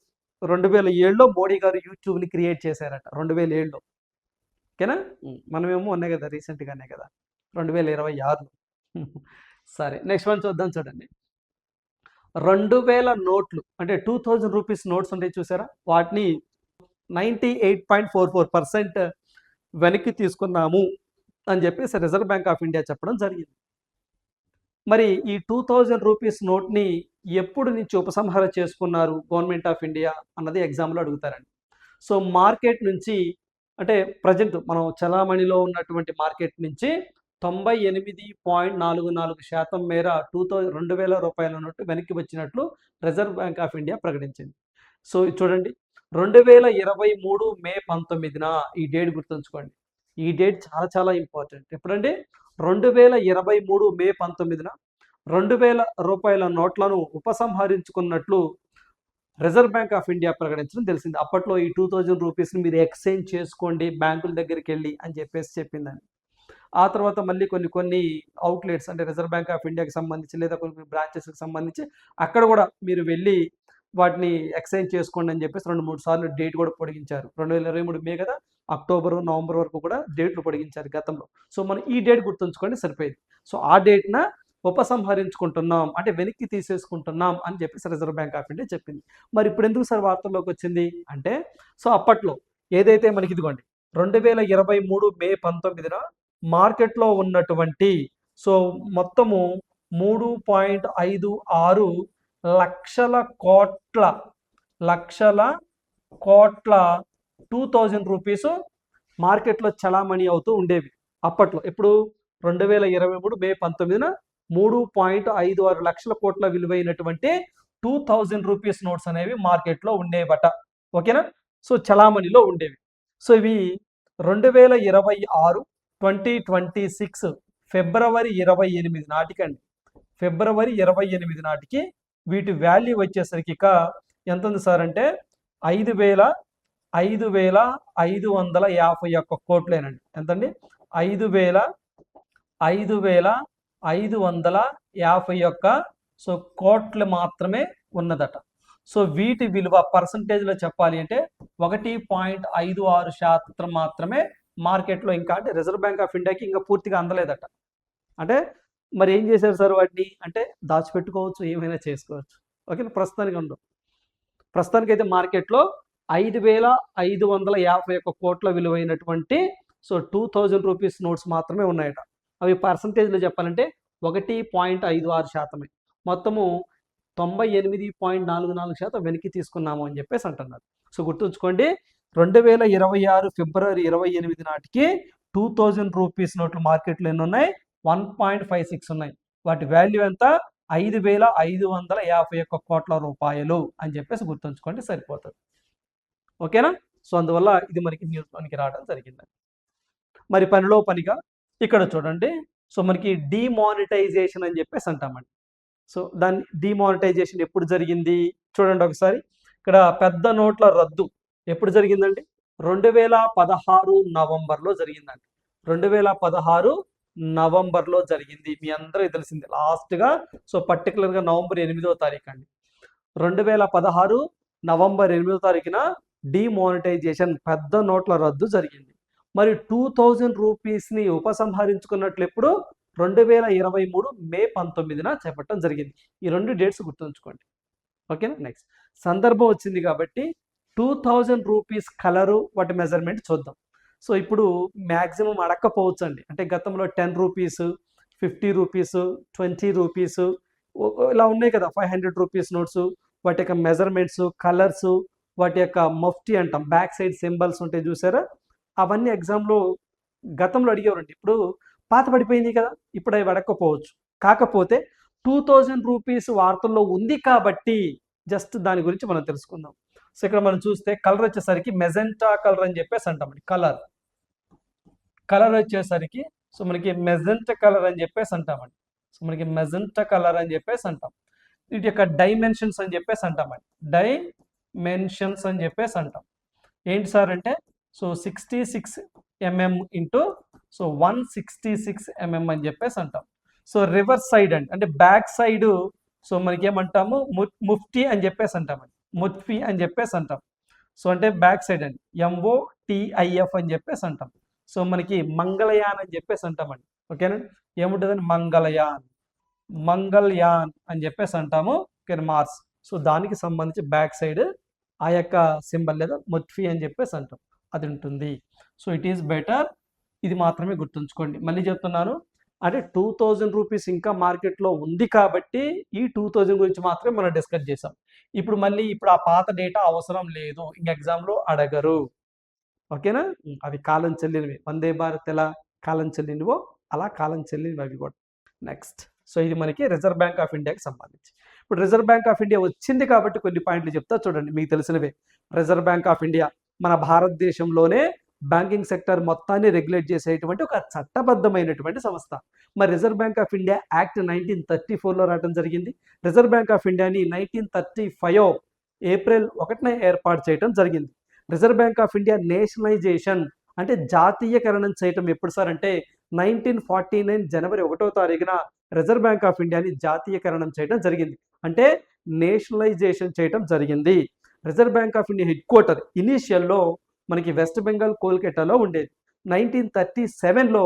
మోడీ గారు యూట్యూబ్‌ని క్రియేట్ చేశారట. 2007లో. ఓకేనా? మనమేమో మొన్నే కదా! రీసెంట్‌గానే కదా! 2026లో. సరే. నెక్స్ట్ వన్ చూద్దాం చూడండి. 2000 నోట్లు అంటే 2000 రూపీస్ నోట్స్ ఉంటాయి చూసారా? వాటిని 98.44% వెనక్కి తీసుకున్నాము అని చెప్పేసి రిజర్వ్ బ్యాంక్ ఆఫ్ ఇండియా చెప్పడం జరిగింది. మరి ఈ 2000 రూపీస్ నోట్‌ని ఎప్పుడు నుంచి ఉపసంహరణ చేసుకున్నారు గవర్నమెంట్ ఆఫ్ ఇండియా అన్నది ఎగ్జామ్‌లో అడుగుతారండి. సో, మార్కెట్ నుంచి అంటే ప్రెజెంట్ మనం చలామణిలో ఉన్నటువంటి మార్కెట్ నుంచి 98.44% మేర 2000 రూపాయల నోటు వెనక్కి వచ్చినట్లు రిజర్వ్ బ్యాంక్ ఆఫ్ ఇండియా ప్రకటించింది. సో, ఇది చూడండి 2023 మే 19న ఈ డేట్ గుర్తుంచుకోండి. ఈ డేట్ చాలా చాలా ఇంపార్టెంట్. ఎప్పుడండి? 2023 మే 19న రూ. 2000 నోట్లను ఉపసంహరించుకున్నట్లు రిజర్వ్ బ్యాంక్ ఆఫ్ ఇండియా ప్రకటించడం తెలిసింది. అప్పట్లో ఈ 2000 రూపీస్‌ని మీరు ఎక్స్‌చేంజ్ చేసుకోండి బ్యాంకుల దగ్గరికెళ్ళి అని చెప్పేసి చెప్పిందండి. ఆ తర్వాత మళ్ళీ కొన్ని అవుట్‌లెట్స్ అంటే రిజర్వ్ బ్యాంక్ ఆఫ్ ఇండియాకి సంబంధించి లేదా కొన్ని బ్రాంచెస్‌కి సంబంధించి అక్కడ కూడా మీరు వెళ్ళి వాటిని ఎక్స్‌చేంజ్ చేసుకోండి అని చెప్పేసి 2, 3 సార్లు డేట్ కూడా పొడిగించారు. 2023 మే కదా! అక్టోబర్, నవంబర్ వరకు కూడా డేట్లు పొడిగించారు గతంలో. సో, మనం ఈ డేట్ గుర్తుంచుకోండి సరిపోయేది. సో, ఆ డేట్‌న ఉపసంహరించుకుంటున్నాం అంటే వెనక్కి తీసేసుకుంటున్నాం అని చెప్పేసి రిజర్వ్ బ్యాంక్ ఆఫ్ ఇండియా చెప్పింది. మరి ఇప్పుడు ఎందుకు సార్ వార్తల్లోకి వచ్చింది అంటే సో, అప్పట్లో ఏదైతే మనకి ఇదిగోండి 2023 మే 19న మార్కెట్‌లో ఉన్నటువంటి సో, మొత్తము 3.56 లక్షల కోట్ల లక్షల కోట్ల 2000 రూపీస్ మార్కెట్‌లో చలామణి అవుతూ ఉండేవి. అప్పట్లో ఎప్పుడు 2023 మే 19న 3.56 లక్షల కోట్ల విలువైనటువంటి 2000 రూపీస్ నోట్స్ అనేవి మార్కెట్‌లో ఉండేవట. ఓకేనా? సో, చలామణిలో ఉండేవి. సో, ఇవి 2026 2026 ఫిబ్రవరి 28 నాటికండి. ఫిబ్రవరి 28 నాటికి వీటి వాల్యూ వచ్చేసరికి ఇక ఎంత ఉంది సార్ అంటే 5,551 కోట్లేనండి. ఎంతండి? 5,551 సో కోట్లు మాత్రమే ఉన్నదట. సో వీటి విలువ పర్సంటేజ్‌లో చెప్పాలి అంటే 1.56% మాత్రమే మార్కెట్‌లో ఇంకా అంటే రిజర్వ్ బ్యాంక్ ఆఫ్ ఇండియాకి ఇంకా పూర్తిగా అందలేదట. అంటే మరి ఏం చేశారు సార్ వాటిని? అంటే దాచిపెట్టుకోవచ్చు, ఏమైనా చేసుకోవచ్చు. ఓకేనా? ప్రస్తుతానికి ఉండవు. ప్రస్తుతానికైతే మార్కెట్‌లో 5,551 కోట్ల విలువైనటువంటి సో 2000 రూపీస్ నోట్స్ మాత్రమే ఉన్నాయట. అవి పర్సంటేజ్‌లో చెప్పాలంటే 1.56%. మొత్తము 98.44% వెనక్కి తీసుకున్నాము అని చెప్పేసి అంటున్నారు. సో గుర్తుంచుకోండి 2026 ఫిబ్రవరి 28 నాటికి 2000 రూపీస్ నోట్లు మార్కెట్‌లో ఎన్ని ఉన్నాయి? 1.56 ఉన్నాయి. వాటి వాల్యూ ఎంత? 5,551 కోట్ల రూపాయలు అని చెప్పేసి గుర్తుంచుకోండి సరిపోతుంది. ఓకేనా? సో అందువల్ల ఇది మనకి న్యూస్‌లోనికి రావడం జరిగింది. మరి పనిలో పనిగా ఇక్కడ చూడండి. సో మనకి డీమానిటైజేషన్ అని చెప్పేసి అంటామండి. సో దాన్ని డీమానిటైజేషన్ ఎప్పుడు జరిగింది? చూడండి ఒకసారి. ఇక్కడ పెద్ద నోట్ల రద్దు ఎప్పుడు జరిగిందండి? 2016 నవంబర్లో జరిగిందండి. 2016 నవంబర్లో జరిగింది. మీ అందరికీ తెలిసింది లాస్ట్గా. సో పర్టికులర్గా నవంబర్ 8వ తారీఖు అండి. 2016 నవంబర్ 8వ తారీఖున డిమానిటైజేషన్, పెద్ద నోట్ల రద్దు జరిగింది. మరి 2000 రూపీస్ని ఉపసంహరించుకున్నట్లు ఎప్పుడు? 2023 మే 19న చేపట్టడం జరిగింది. ఈ 2 డేట్స్ గుర్తుంచుకోండి. ఓకేనా. నెక్స్ట్ సందర్భం వచ్చింది కాబట్టి 2000 రూపీస్ కలరు, వాటి మెజర్మెంట్ చూద్దాం. సో ఇప్పుడు మ్యాక్సిమం అడక్కపోవచ్చు అండి. అంటే గతంలో 10 రూపీస్, 50 రూపీస్, 20 రూపీస్ ఇలా ఉన్నాయి కదా, 500 రూపీస్ నోట్స్. వాటి యొక్క మెజర్మెంట్స్, కలర్స్, వాటి యొక్క మఫ్టీ అంటాం, బ్యాక్ సైడ్ సింబల్స్ ఉంటాయి చూసారా, అవన్నీ ఎగ్జామ్లో గతంలో అడిగేవారండి. ఇప్పుడు పాత పడిపోయింది కదా, ఇప్పుడు అవి అడగకపోవచ్చు. కాకపోతే 2000 రూపీస్ వార్తల్లో ఉంది కాబట్టి జస్ట్ దాని గురించి మనం తెలుసుకుందాం. సో ఇక్కడ మనం చూస్తే కలర్ వచ్చేసరికి మెజెంటా కలర్ అని చెప్పేసి అంటామండి. కలర్ వచ్చేసరికి సో మనకి మెజెంటా కలర్ అని చెప్పేసి అంటామండి. సో మనకి మెజెంటా కలర్ అని చెప్పేసి అంటాం. వీటి యొక్క డైమెన్షన్స్ అని చెప్పేసి అంటామండి. డైమెన్షన్స్ అని చెప్పేసి అంటాం. ఏంటి సార్ అంటే so 66 mm into so 166 mm అని చెప్పేసి అంటాం. సో రివర్స్ సైడ్ అంటే బ్యాక్ సైడ్ సో మనకి ఏమంటాము, ముఫ్టీ అని చెప్పేసి అంటామండి. ముఫ్టీ అని చెప్పేసి అంటాం. సో అంటే బ్యాక్ సైడ్ అండి, MOTIF అని చెప్పేసి అంటాం. సో మనకి మంగళయాన్ అని చెప్పేసి అంటామండి. ఓకేనా. ఏముంటుందండి, మంగళయాన్ అని చెప్పేసి అంటాము. Okay, Mars. సో దానికి సంబంధించి బ్యాక్ సైడ్ ఆ యొక్క సింబల్ లేదా ముఫ్టీ అని చెప్పేసి అంటాం, అది ఉంటుంది. సో ఇట్ ఈస్ బెటర్, ఇది మాత్రమే గుర్తుంచుకోండి. మళ్ళీ చెప్తున్నాను, అంటే 2000 రూపీస్ ఇంకా మార్కెట్లో ఉంది కాబట్టి ఈ 2000 గురించి మాత్రమే మనం డిస్కస్ చేసాం. ఇప్పుడు ఆ పాత డేటా అవసరం లేదు, ఇంక ఎగ్జామ్లో అడగరు. ఓకేనా. అవి కాలం చెల్లినవి. వందే భారత్ ఎలా కాలం చెల్లినవో అలా కాలం చెల్లినవి అవి కూడా. నెక్స్ట్ సో ఇది మనకి రిజర్వ్ బ్యాంక్ ఆఫ్ ఇండియాకి సంబంధించి. ఇప్పుడు రిజర్వ్ బ్యాంక్ ఆఫ్ ఇండియా వచ్చింది కాబట్టి కొన్ని పాయింట్లు చెప్తా చూడండి, మీకు తెలిసినవే. రిజర్వ్ బ్యాంక్ ఆఫ్ ఇండియా మన భారతదేశంలోనే బ్యాంకింగ్ సెక్టర్ మొత్తాన్ని రెగ్యులేట్ చేసేటువంటి ఒక చట్టబద్ధమైనటువంటి సంస్థ. మరి Reserve bank of India Act 1934లో రావడం జరిగింది. రిజర్వ్ బ్యాంక్ ఆఫ్ ఇండియాని 1935 ఏప్రిల్ 1న ఏర్పాటు చేయడం జరిగింది. Reserve bank of India nationalisation అంటే జాతీయకరణం చేయటం ఎప్పుడు సార్ అంటే 1949 జనవరి 1వ తారీఖున రిజర్వ్ బ్యాంక్ ఆఫ్ ఇండియాని జాతీయకరణం చేయడం జరిగింది. అంటే నేషనలైజేషన్ చేయడం జరిగింది. Reserve bank of India headquarter ఇనీషియల్లో మనకి వెస్ట్ బెంగాల్ కోల్కతాలో ఉండేది. 1937లో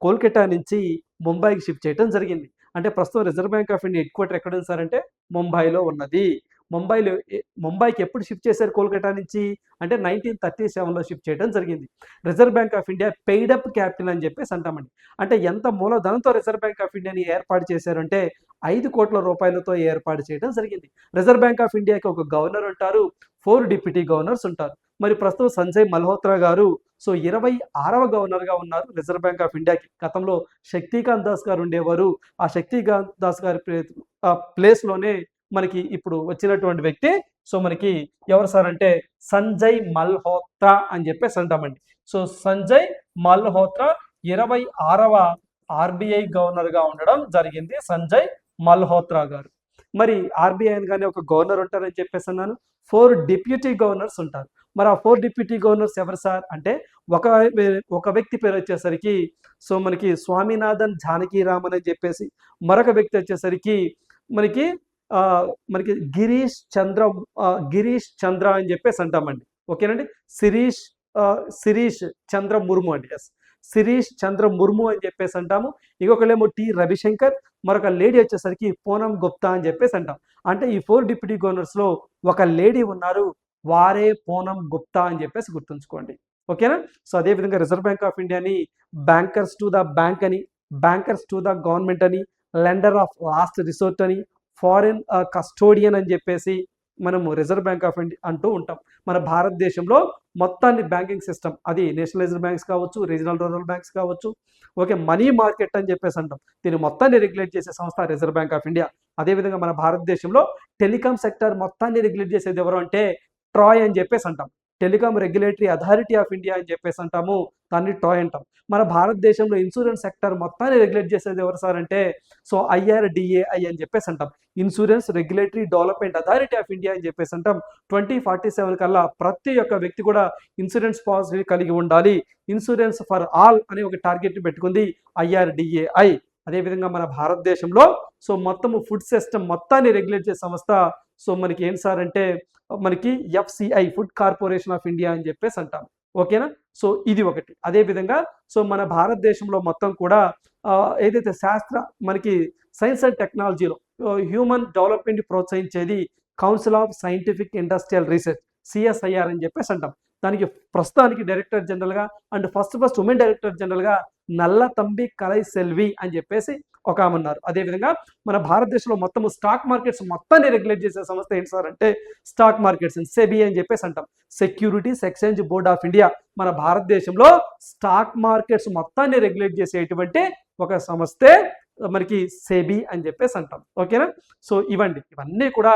కోల్కతా నుంచి ముంబైకి షిఫ్ట్ చేయడం జరిగింది. అంటే ప్రస్తుతం reserve bank of India head quarter ఎక్కడ ఉంది సార్ అంటే ముంబైలో ఉన్నది. ముంబైకి ఎప్పుడు షిఫ్ట్ చేశారు కోల్కతా నుంచి అంటే 1937లో షిఫ్ట్ చేయడం జరిగింది. Reserve bank of India paid up capital అని చెప్పేసి అంటామండి. అంటే ఎంత మూలధనంతో రిజర్వ్ బ్యాంక్ ఆఫ్ ఇండియాని ఏర్పాటు చేశారంటే 5 కోట్ల రూపాయలతో ఏర్పాటు చేయడం జరిగింది. రిజర్వ్ బ్యాంక్ ఆఫ్ ఇండియాకి ఒక గవర్నర్ ఉంటారు, 4 డిప్యూటీ గవర్నర్స్ ఉంటారు. మరి ప్రస్తుతం సంజయ్ మల్హోత్రా గారు సో 26వ గవర్నర్గా ఉన్నారు రిజర్వ్ బ్యాంక్ ఆఫ్ ఇండియాకి. గతంలో శక్తికాంత్ దాస్ గారు ఉండేవారు. ఆ శక్తికాంత్ దాస్ గారి ప్లేస్లోనే మనకి ఇప్పుడు వచ్చినటువంటి వ్యక్తి సో మనకి ఎవరు సార్ అంటే సంజయ్ మల్హోత్రా అని చెప్పేసి అంటామండి. సో సంజయ్ మల్హోత్రా 26వ RBI గవర్నర్గా ఉండడం జరిగింది సంజయ్ మల్హోత్రా గారు. మరి RBI అనగానే ఒక గవర్నర్ ఉంటారని చెప్పేసి అన్నాను, 4 డిప్యూటీ గవర్నర్స్ ఉంటారు. మరి ఆ 4 డిప్యూటీ గవర్నర్స్ ఎవరు సార్ అంటే ఒక వ్యక్తి పేరు వచ్చేసరికి సో మనకి స్వామినాథన్ జానకీరామన్ అని చెప్పేసి, మరొక వ్యక్తి వచ్చేసరికి మనకి గిరీష్ చంద్ర అని చెప్పేసి అంటామండి. ఓకేనండి. శిరీష్ చంద్ర ముర్ము అండి. ఎస్, శిరీష్ చంద్ర ముర్ము అని చెప్పేసి అంటాము. ఇంకొకళ్ళేమో టి రవిశంకర్, మరొక లేడీ వచ్చేసరికి పూనం గుప్తా అని చెప్పేసి అంటాం. అంటే ఈ 4 డిప్యూటీ గవర్నర్స్లో ఒక లేడీ ఉన్నారు, వారే పూనం గుప్తా అని చెప్పేసి గుర్తుంచుకోండి. ఓకేనా. సో అదేవిధంగా రిజర్వ్ బ్యాంక్ ఆఫ్ ఇండియాని బ్యాంకర్స్ టు ద బ్యాంక్ అని, బ్యాంకర్స్ టు ద గవర్నమెంట్ అని, లెండర్ ఆఫ్ లాస్ట్ రిసోర్ట్ అని, ఫారిన్ కస్టోడియన్ అని చెప్పేసి మనము రిజర్వ్ బ్యాంక్ ఆఫ్ ఇండియా అంటూ ఉంటాం. మన భారతదేశంలో మొత్తాన్ని బ్యాంకింగ్ సిస్టమ్ అది నేషనలైజ్డ్ బ్యాంక్స్ కావచ్చు, రీజనల్ రూరల్ బ్యాంక్స్ కావచ్చు, ఓకే, మనీ మార్కెట్ అని చెప్పేసి అంటాం. దీన్ని మొత్తాన్ని రెగ్యులేట్ చేసే సంస్థ రిజర్వ్ బ్యాంక్ ఆఫ్ ఇండియా. అదేవిధంగా మన భారతదేశంలో టెలికాం సెక్టర్ మొత్తాన్ని రెగ్యులేట్ చేసేది ఎవరు అంటే ట్రాయ్ అని చెప్పేసి అంటాం. Telecom regulatory authority of India అని చెప్పేసి అంటాము, దాన్ని ట్రాయ్ అంటాం. మన భారతదేశంలో ఇన్సూరెన్స్ సెక్టర్ మొత్తాన్ని రెగ్యులేట్ చేసేది ఎవరు సార్ అంటే సో IRDAI అని చెప్పేసి అంటాం, insurance regulatory development authority of India అని చెప్పేసి అంటాం. 2047 కల్లా ప్రతి ఒక్క వ్యక్తి కూడా ఇన్సూరెన్స్ పాలసీ కలిగి ఉండాలి, ఇన్సూరెన్స్ ఫర్ ఆల్ అనే ఒక టార్గెట్ పెట్టుకుంది IRDAI. అదేవిధంగా మన భారతదేశంలో సో మొత్తము ఫుడ్ సిస్టమ్ మొత్తాన్ని రెగ్యులేట్ చేసే సంస్థ సో మనకి ఏంటి సార్ అంటే మనకి FCI, food corporation of India అని చెప్పేసి అంటాం. ఓకేనా, సో ఇది ఒకటి. అదేవిధంగా సో మన భారతదేశంలో మొత్తం కూడా ఏదైతే మనకి సైన్స్ అండ్ టెక్నాలజీలో హ్యూమన్ డెవలప్మెంట్ ప్రోత్సహించేది Council of Scientific Industrial Research, CSIR అని చెప్పేసి అంటాం. దానికి ప్రస్తుతానికి డైరెక్టర్ జనరల్గా అండ్ ఫస్ట్ ఉమెన్ డైరెక్టర్ జనరల్గా నల్లతంబి కలై సెల్వి అని చెప్పేసి ఒక ఆమె ఉన్నారు. అదేవిధంగా మన భారతదేశంలో మొత్తం స్టాక్ మార్కెట్స్ మొత్తాన్ని రెగ్యులేట్ చేసే సంస్థ ఏంటి సార్ అంటే స్టాక్ మార్కెట్స్ సెబీ అని చెప్పేసి అంటాం, securities exchange board of India. మన భారతదేశంలో స్టాక్ మార్కెట్స్ మొత్తాన్ని రెగ్యులేట్ చేసేటువంటి ఒక సంస్థే మనకి సెబీ అని చెప్పేసి అంటాం. ఓకేనా, సో ఇవన్నీ కూడా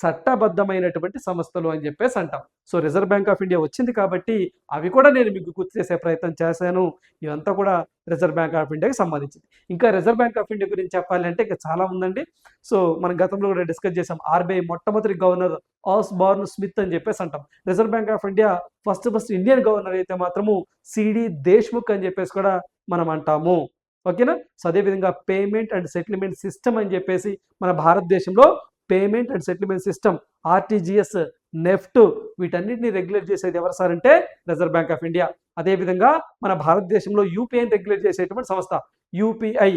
చట్టబద్ధమైనటువంటి సంస్థలు అని చెప్పేసి అంటాం. So reserve bank of India వచ్చింది కాబట్టి అవి కూడా నేను మీకు గుర్తు చేసే ప్రయత్నం చేశాను. ఇదంతా కూడా రిజర్వ్ బ్యాంక్ ఆఫ్ ఇండియాకి సంబంధించింది. ఇంకా రిజర్వ్ బ్యాంక్ ఆఫ్ ఇండియా గురించి చెప్పాలి అంటే ఇంకా చాలా ఉందండి. సో మనం గతంలో కూడా డిస్కస్ చేసాం, RBI మొట్టమొదటి గవర్నర్ ఆస్బార్న్ స్మిత్ అని చెప్పేసి అంటాం. Reserve bank of India first Indian governor అయితే మాత్రము CD దేశ్ముఖ్ అని చెప్పేసి కూడా మనం అంటాము. ఓకేనా, సో అదేవిధంగా పేమెంట్ అండ్ సెటిల్మెంట్ సిస్టమ్ అని చెప్పేసి మన భారతదేశంలో payment and settlement system RTGS, NEFT వీటన్నిటిని రెగ్యులేట్ చేసేది ఎవరు సార్ అంటే రిజర్వ్ బ్యాంక్ ఆఫ్ ఇండియా. అదేవిధంగా మన భారతదేశంలో UPIని రెగ్యులేట్ చేసేటువంటి సంస్థ UPI,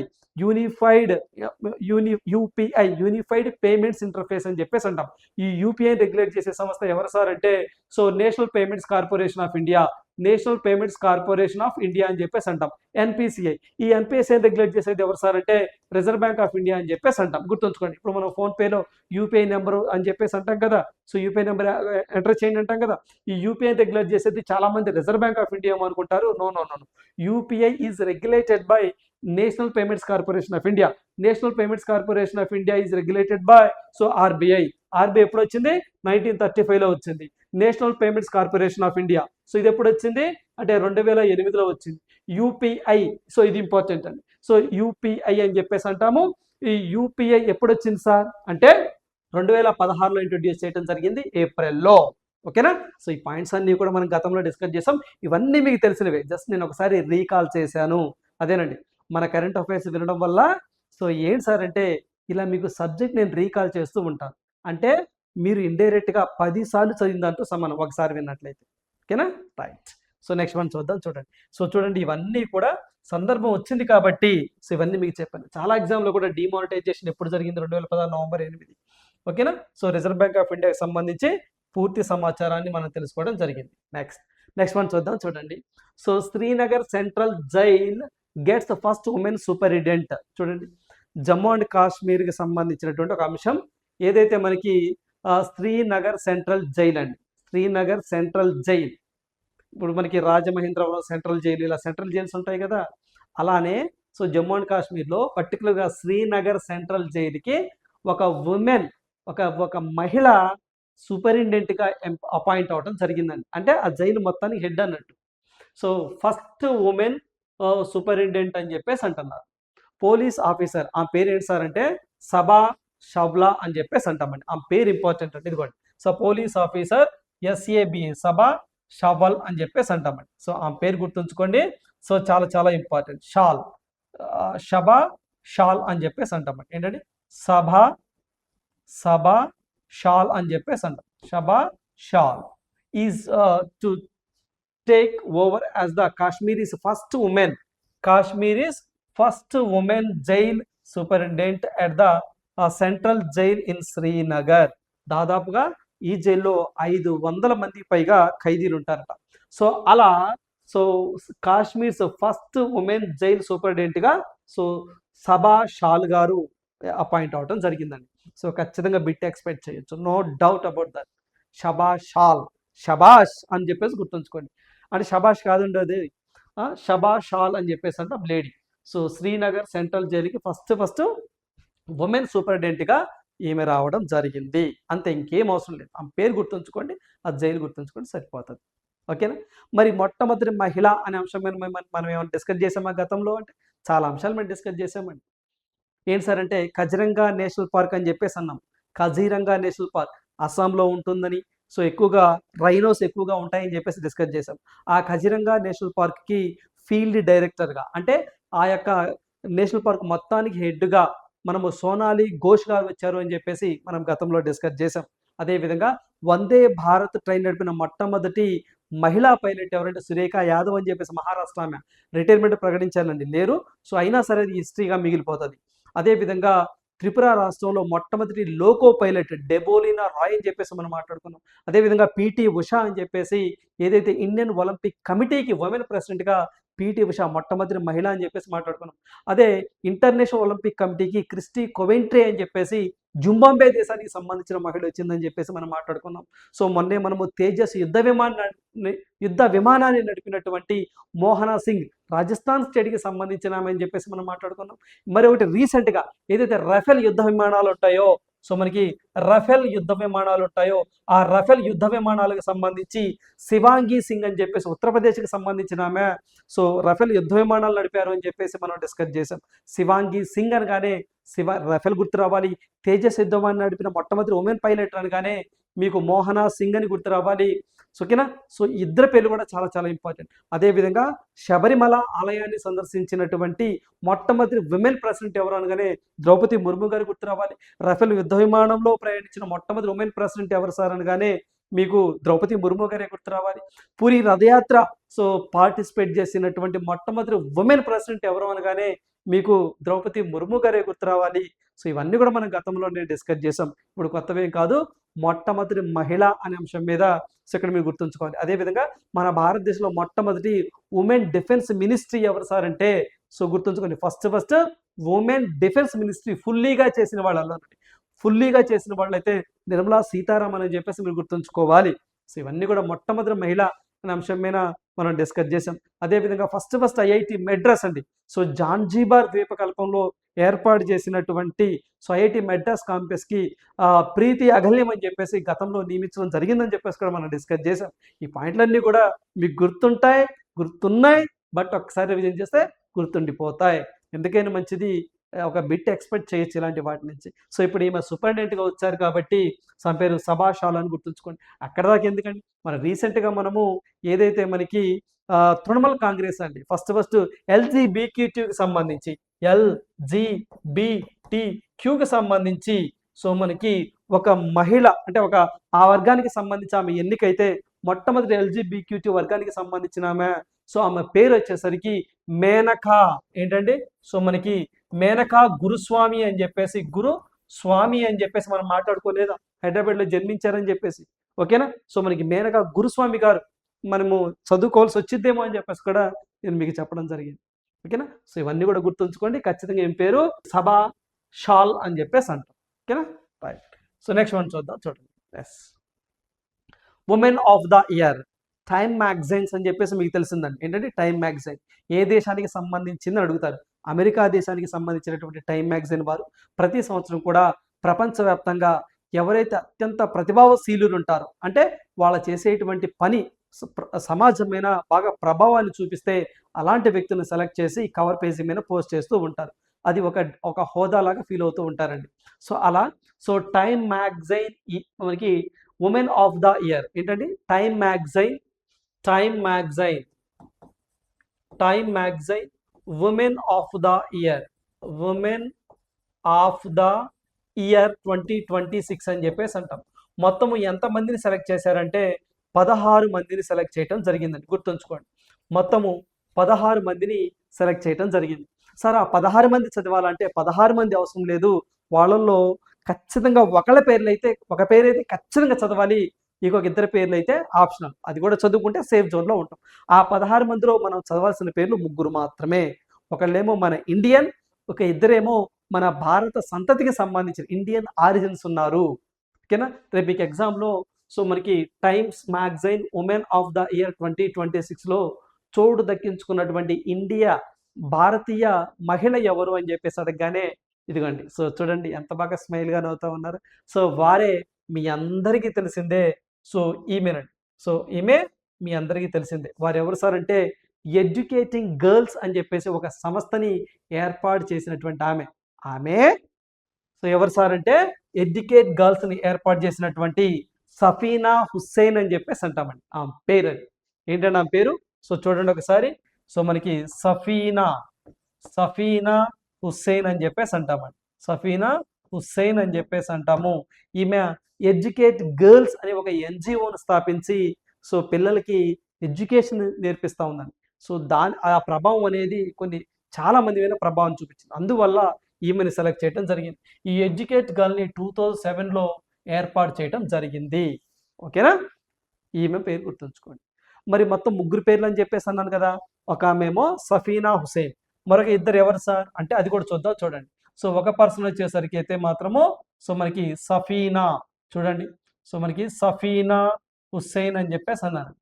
యూనిఫైడ్ పేమెంట్స్ ఇంటర్ఫేస్ అని చెప్పేసి అంటాం. ఈ UPIని రెగ్యులేట్ చేసే సంస్థ ఎవరు సార్ అంటే so national payments corporation of India, national payments corporation of India అని చెప్పేసి అంటాం. NPCI, ఈ NPCI రెగ్యులేట్ చేసేది ఎవరు సార్ అంటే రిజర్వ్ బ్యాంక్ ఆఫ్ ఇండియా అని చెప్పేసి అంటాం. గుర్తుంచుకోండి, ఇప్పుడు మనం ఫోన్పేలో UPI నెంబరు అని చెప్పేసి అంటాం కదా, సో UPI నెంబర్ ఎంటర్ చేయండి అంటాం కదా. ఈ UPI రెగ్యులేట్ చేసేది చాలా మంది రిజర్వ్ బ్యాంక్ ఆఫ్ ఇండియా అనుకుంటారు. No, UPI is regulated by national payments corporation of India. National payments corporation of India is regulated by so RBI ఎప్పుడు వచ్చింది? 1935లో వచ్చింది. National payments corporation of India so ఇది ఎప్పుడు వచ్చింది అంటే 2008లో వచ్చింది. UPI, సో ఇది ఇంపార్టెంట్ అండి. సో UPI అని చెప్పేసి అంటాము. ఈ UPI ఎప్పుడు వచ్చింది సార్ అంటే 2016లో ఇంట్రొడ్యూస్ చేయడం జరిగింది, ఏప్రిల్లో. ఓకేనా, సో ఈ పాయింట్స్ అన్ని కూడా మనం గతంలో డిస్కస్ చేసాం. ఇవన్నీ మీకు తెలిసినవే, జస్ట్ నేను ఒకసారి రీకాల్ చేశాను. అదేనండి, మన కరెంట్ అఫైర్స్ వినడం వల్ల సో ఏంటి సార్ అంటే ఇలా మీకు సబ్జెక్ట్ నేను రీకాల్ చేస్తూ ఉంటాను. అంటే మీరు ఇండైరెక్ట్గా 10 సార్లు చదివిన దాంతో సమానం ఒకసారి విన్నట్లయితే. ఓకేనా, రైట్. సో నెక్స్ట్ వన్ చూడండి. సో చూడండి, ఇవన్నీ కూడా సందర్భం వచ్చింది కాబట్టి సో ఇవన్నీ మీకు చెప్పాను. చాలా ఎగ్జామ్లో కూడా డిమానిటైజేషన్ ఎప్పుడు జరిగింది? 2016 నవంబర్ 8. ఓకేనా, సో రిజర్వ్ బ్యాంక్ ఆఫ్ ఇండియాకి సంబంధించి పూర్తి సమాచారాన్ని మనం తెలుసుకోవడం జరిగింది. నెక్స్ట్ వన్ చూడండి. So Srinagar central jail gets first women superintendent. చూడండి, జమ్మూ అండ్ కాశ్మీర్కి సంబంధించినటువంటి ఒక అంశం. ఏదైతే మనకి శ్రీనగర్ సెంట్రల్ జైల్ అండి, శ్రీనగర్ సెంట్రల్ జైల్. ఇప్పుడు మనకి రాజమహేంద్రవరం సెంట్రల్ జైలు, ఇలా సెంట్రల్ జైల్స్ ఉంటాయి కదా, అలానే సో జమ్మూ అండ్ కాశ్మీర్లో పర్టికులర్గా శ్రీనగర్ సెంట్రల్ జైలుకి ఒక ఉమెన్, ఒక మహిళ సూపరింటెండెంట్గా అపాయింట్ అవడం జరిగిందండి. అంటే ఆ జైలు మొత్తానికి హెడ్ అన్నట్టు. సో ఫస్ట్ ఉమెన్ సూపరింటెండెంట్ అని చెప్పేసి అంటున్నారు. పోలీస్ ఆఫీసర్, ఆ పేరు ఏంటి సార్ అంటే సబా షవ్లా అని చెప్పేసి అంటామండి. ఆ పేరు ఇంపార్టెంట్ అండి, ఇదిగోండి. సో పోలీస్ ఆఫీసర్ SAB సబా షవల్ అని చెప్పేసి అంటామండి. సో ఆ పేరు గుర్తుంచుకోండి. సో చాలా ఇంపార్టెంట్. షబా షాల్ అని చెప్పేసి అంటామండి. ఏంటండి? సబా షాల్ అని చెప్పేసి అంటాం. Shaba Shawl is to take over as the Kashmir's first woman jail superintendent at the central jail in Srinagar. దాదాపుగా ఈ జైల్లో 500 మందికి పైగా ఖైదీలు ఉంటారట. సో అలా కాశ్మీర్స్ ఫస్ట్ ఉమెన్ జైల్ సూపరింటెండెంట్గా సబా షాల్ గారు అపాయింట్ అవడం జరిగిందండి. సో ఖచ్చితంగా బిట్ ఎక్స్పెక్ట్ చేయొచ్చు, నో డౌట్ అబౌట్ దట్. షబాష్ అని చెప్పేసి గుర్తుంచుకోండి. అంటే షబాష్ కాదండి, అది షబా షాల్ అని చెప్పేసి అంటే లేడీ. సో శ్రీనగర్ సెంట్రల్ జైలుకి ఫస్ట్ ఉమెన్ సూపరింటెండెంట్గా ఈమె రావడం జరిగింది. అంతే, ఇంకేం అవసరం లేదు. ఆమె పేరు గుర్తుంచుకోండి, ఆ జైలు గుర్తుంచుకోండి, సరిపోతుంది. ఓకేనా? మరి మొట్టమొదటి మహిళ అనే అంశం మీద మనం ఏమైనా డిస్కస్ చేసామా గతంలో? అంటే చాలా అంశాలు మేము డిస్కస్ చేసామండి. ఏంటి సార్ అంటే కజిరంగా నేషనల్ పార్క్ అని చెప్పేసి అన్నాం. కజీరంగా నేషనల్ పార్క్ అస్సాంలో ఉంటుందని, సో ఎక్కువగా రైనోస్ ఎక్కువగా ఉంటాయని చెప్పేసి డిస్కస్ చేసాం. ఆ కజిరంగా నేషనల్ పార్క్కి ఫీల్డ్ డైరెక్టర్గా, అంటే ఆ యొక్క నేషనల్ పార్క్ మొత్తానికి హెడ్గా మనము సోనాలి ఘోష్ గారు వచ్చారు అని చెప్పేసి మనం గతంలో డిస్కస్ చేసాం. అదేవిధంగా వందే భారత్ ట్రైన్ నడిపిన మొట్టమొదటి మహిళా పైలట్ ఎవరంటే సురేఖ యాదవ్ అని చెప్పేసి మహారాష్ట్ర ఆమె రిటైర్మెంట్ ప్రకటించారండి, లేరు. సో అయినా సరే అది హిస్టరీగా మిగిలిపోతుంది. అదేవిధంగా త్రిపుర రాష్ట్రంలో మొట్టమొదటి లోకో పైలట్ డెబోలినా రాయ్ అని చెప్పేసి మనం మాట్లాడుకున్నాం. అదేవిధంగా పీటీ ఉషా అని చెప్పేసి ఏదైతే ఇండియన్ ఒలింపిక్ కమిటీకి ఉమెన్ ప్రెసిడెంట్గా పీటీ ఉషా మొట్టమొదటి మహిళ అని చెప్పేసి మాట్లాడుకున్నాం. అదే ఇంటర్నేషనల్ ఒలింపిక్ కమిటీకి క్రిస్టీ కొవెంట్రీ అని చెప్పేసి జుంబాంబే దేశానికి సంబంధించిన మహిళ వచ్చిందని చెప్పేసి మనం మాట్లాడుకున్నాం. సో మొన్నే మనము తేజస్ యుద్ధ విమానాన్ని నడిపినటువంటి మోహనా సింగ్ రాజస్థాన్ స్టేట్కి సంబంధించిన ఆమె అని చెప్పేసి మనం మాట్లాడుకున్నాం. మరి ఒకటి రీసెంట్గా ఏదైతే రఫేల్ యుద్ధ విమానాలు ఉంటాయో, సో మనకి రఫేల్ యుద్ధ విమానాలు ఉంటాయో ఆ రఫేల్ యుద్ధ విమానాలకు సంబంధించి శివాంగి సింగ్ అని చెప్పేసి ఉత్తరప్రదేశ్కి సంబంధించిన ఆమె, సో రఫేల్ యుద్ధ విమానాలు నడిపారు అని చెప్పేసి మనం డిస్కస్ చేసాం. శివాంగి సింగ్ అనగానే రఫేల్ గుర్తు రావాలి. తేజస్ యుద్ధ విమానం నడిపిన మొట్టమొదటి ఉమెన్ పైలట్ అనగానే మీకు మోహనా సింగ్ అని గుర్తు రావాలి. ఓకేనా? సో ఇద్దరు పేర్లు కూడా చాలా చాలా ఇంపార్టెంట్. అదేవిధంగా శబరిమల ఆలయాన్ని సందర్శించినటువంటి మొట్టమొదటి విమెన్ ప్రెసిడెంట్ ఎవరు అనగానే ద్రౌపది ముర్ము గారు గుర్తు రావాలి. రఫేల్ యుద్ధ విమానంలో ప్రయాణించిన మొట్టమొదటి ఉమెన్ ప్రెసిడెంట్ ఎవరు సార్ అనగానే మీకు ద్రౌపది ముర్ము గారే గుర్తు రావాలి. పూరి రథయాత్ర సో పార్టిసిపేట్ చేసినటువంటి మొట్టమొదటి ఉమెన్ ప్రెసిడెంట్ ఎవరు అనగానే మీకు ద్రౌపది ముర్ము గారే గుర్తు రావాలి. సో ఇవన్నీ కూడా మనం గతంలోనే డిస్కస్ చేసాం, ఇప్పుడు కొత్తవేం కాదు. మొట్టమొదటి మహిళ అనే అంశం మీద సో ఇక్కడ మీరు గుర్తుంచుకోవాలి. అదేవిధంగా మన భారతదేశంలో మొట్టమొదటి ఉమెన్ డిఫెన్స్ మినిస్ట్రీ ఎవరు సార్ అంటే, సో గుర్తుంచుకోండి, ఫస్ట్ ఉమెన్ డిఫెన్స్ మినిస్ట్రీ ఫుల్లీగా చేసిన వాళ్ళు ఫుల్లీగా చేసిన వాళ్ళైతే నిర్మలా సీతారామన్ అని చెప్పేసి మీరు గుర్తుంచుకోవాలి. సో ఇవన్నీ కూడా మొట్టమొదటి మహిళ అనే అంశం మీద మనం డిస్కస్ చేసాం. అదేవిధంగా ఫస్ట్ ఐఐటి మెడ్రాస్ అండి, సో జాంజీబార్ ద్వీపకల్పంలో ఏర్పాటు చేసినటువంటి సో ఐఐటి మెడ్రాస్ కాంపస్కి ప్రీతి అగల్యం అని చెప్పేసి గతంలో నియమించడం జరిగిందని చెప్పేసి కూడా మనం డిస్కస్ చేసాం. ఈ పాయింట్లన్నీ కూడా మీకు గుర్తున్నాయి, బట్ ఒకసారి రివిజన్ చేస్తే గుర్తుండిపోతాయి. ఎందుకైనా మంచిది, ఒక బిట్ ఎక్స్పెక్ట్ చేయొచ్చు ఇలాంటి వాటి నుంచి. సో ఇప్పుడు ఈమె సూపరింటెండెంట్గా వచ్చారు కాబట్టి తన పేరు సభాషాల్ అని గుర్తుంచుకోండి. అక్కడ దాకా ఎందుకండి, మన రీసెంట్గా మనము ఏదైతే మనకి తృణమూల్ కాంగ్రెస్ అండి ఫస్ట్ ఎల్జీబీక్యూకి సంబంధించి ఎల్జీబీటీక్యూకి సంబంధించి సో మనకి ఒక మహిళ అంటే ఒక ఆ వర్గానికి సంబంధించి ఆమె ఎన్నికైతే మొట్టమొదటి ఎల్జీబీక్యూటీ వర్గానికి సంబంధించిన ఆమె, సో ఆమె పేరు వచ్చేసరికి మేనకా ఏంటండి, సో మనకి మేనకా గురుస్వామి అని చెప్పేసి మనం మాట్లాడుకోలేదా, హైదరాబాద్లో జన్మించారని చెప్పేసి. ఓకేనా? సో మనకి మేనకా గురుస్వామి గారు మనము చదువుకోవాల్సి వచ్చిద్దేమో అని చెప్పేసి కూడా నేను మీకు చెప్పడం జరిగింది. ఓకేనా? సో ఇవన్నీ కూడా గుర్తుంచుకోండి. ఖచ్చితంగా ఏం పేరు, సభా షాల్ అని చెప్పేసి అంటాం. ఓకేనా? రైట్. సో నెక్స్ట్ వన్ చూడండి. Yes, women of the year time magazines అని చెప్పేసి మీకు తెలిసిందండి. ఏంటంటే టైమ్ మ్యాగజైన్ ఏ దేశానికి సంబంధించిందని అడుగుతారు. అమెరికా దేశానికి సంబంధించినటువంటి టైమ్ మ్యాగజైన్ వారు ప్రతి సంవత్సరం కూడా ప్రపంచవ్యాప్తంగా ఎవరైతే అత్యంత ప్రతిభావశీలులు ఉంటారో, అంటే వాళ్ళు చేసేటువంటి పని సమాజం మీద బాగా ప్రభావాన్ని చూపిస్తే అలాంటి వ్యక్తులను సెలెక్ట్ చేసి కవర్ పేజీ మీద పోస్ట్ చేస్తూ ఉంటారు. అది ఒక హోదాలాగా ఫీల్ అవుతూ ఉంటారండి. సో అలా సో టైమ్ మ్యాగజైన్ మనకి ఉమెన్ ఆఫ్ ద ఇయర్ ఏంటండి, time magazine woman of the year 2026 అని చెప్పేసి అంటాం. మొత్తము ఎంతమందిని సెలెక్ట్ చేశారంటే 16 మందిని సెలెక్ట్ చేయడం జరిగిందండి. గుర్తుంచుకోండి, మొత్తము 16 మందిని సెలెక్ట్ చేయడం జరిగింది. సార్ ఆ 16 మంది చదవాలంటే 16 మంది అవసరం లేదు, వాళ్ళల్లో ఖచ్చితంగా ఒక పేరు అయితే ఖచ్చితంగా చదవాలి, ఇంకొక ఇద్దరు పేర్లు అయితే ఆప్షనల్, అది కూడా చదువుకుంటే సేఫ్ జోన్లో ఉంటాం. ఆ 16 మందిలో మనం చదవాల్సిన పేర్లు 3 మాత్రమే. ఒకళ్ళేమో మన ఇండియన్, ఒక ఇద్దరేమో మన భారత సంతతికి సంబంధించిన ఇండియన్ ఆరిజిన్స్ ఉన్నారు. ఓకేనా? రేపు మీకు ఎగ్జామ్లో సో మనకి Times magazine woman of the year 2026లో చోటు దక్కించుకున్నటువంటి భారతీయ మహిళ ఎవరు అని చెప్పేసి అడగగానే ఇదిగోండి. సో చూడండి ఎంత బాగా స్మైల్‌గా నవ్వుతా ఉన్నారు. సో వారే మీ అందరికీ తెలిసిందే. సో ఈమెనండి. సో ఈమె మీ అందరికీ తెలిసిందే. వారెవరు సార్ అంటే ఎడ్యుకేటింగ్ గర్ల్స్ అని చెప్పేసి ఒక సంస్థని ఏర్పాటు చేసినటువంటి ఆమె. ఆమె సో ఎవరు సార్ అంటే ఎడ్యుకేట్ గర్ల్స్‌ని ఏర్పాటు చేసినటువంటి సఫీనా హుస్సేన్ అని చెప్పేసి అంటామండి. ఆమె పేరు అది. ఏంటండి ఆమె పేరు? సో చూడండి ఒకసారి. సో మనకి సఫీనా హుస్సేన్ అని చెప్పేసి అంటామండి. సఫీనా హుస్సేన్ అని చెప్పేసి అంటాము. ఈమె ఎడ్యుకేట్ గర్ల్స్ అనే ఒక ఎన్‌జీఓను స్థాపించి సో పిల్లలకి ఎడ్యుకేషన్ నేర్పిస్తా ఉందండి. సో ఆ ప్రభావం అనేది చాలా మంది మీద ప్రభావం చూపించింది. అందువల్ల ఈమెను సెలెక్ట్ చేయడం జరిగింది. ఈ ఎడ్యుకేట్ గర్ల్‌ని 2007లో ఏర్పాటు చేయడం జరిగింది. ఓకేనా? ఈమె పేరు గుర్తుంచుకోండి. మరి మొత్తం ముగ్గురు పేర్లు అని చెప్పేసి అన్నాను కదా! ఒక ఆమెమో సఫీనా హుసేన్. మరొక ఇద్దరు ఎవరు సార్ అంటే అది కూడా చూద్దాం చూడండి. సో ఒక పర్సన్ వచ్చేసరికి అయితే మాత్రము సో మనకి సఫీనా చూడండి. సో మనకి సఫీనా హుస్సేన్ అని చెప్పేసి అన్నారు.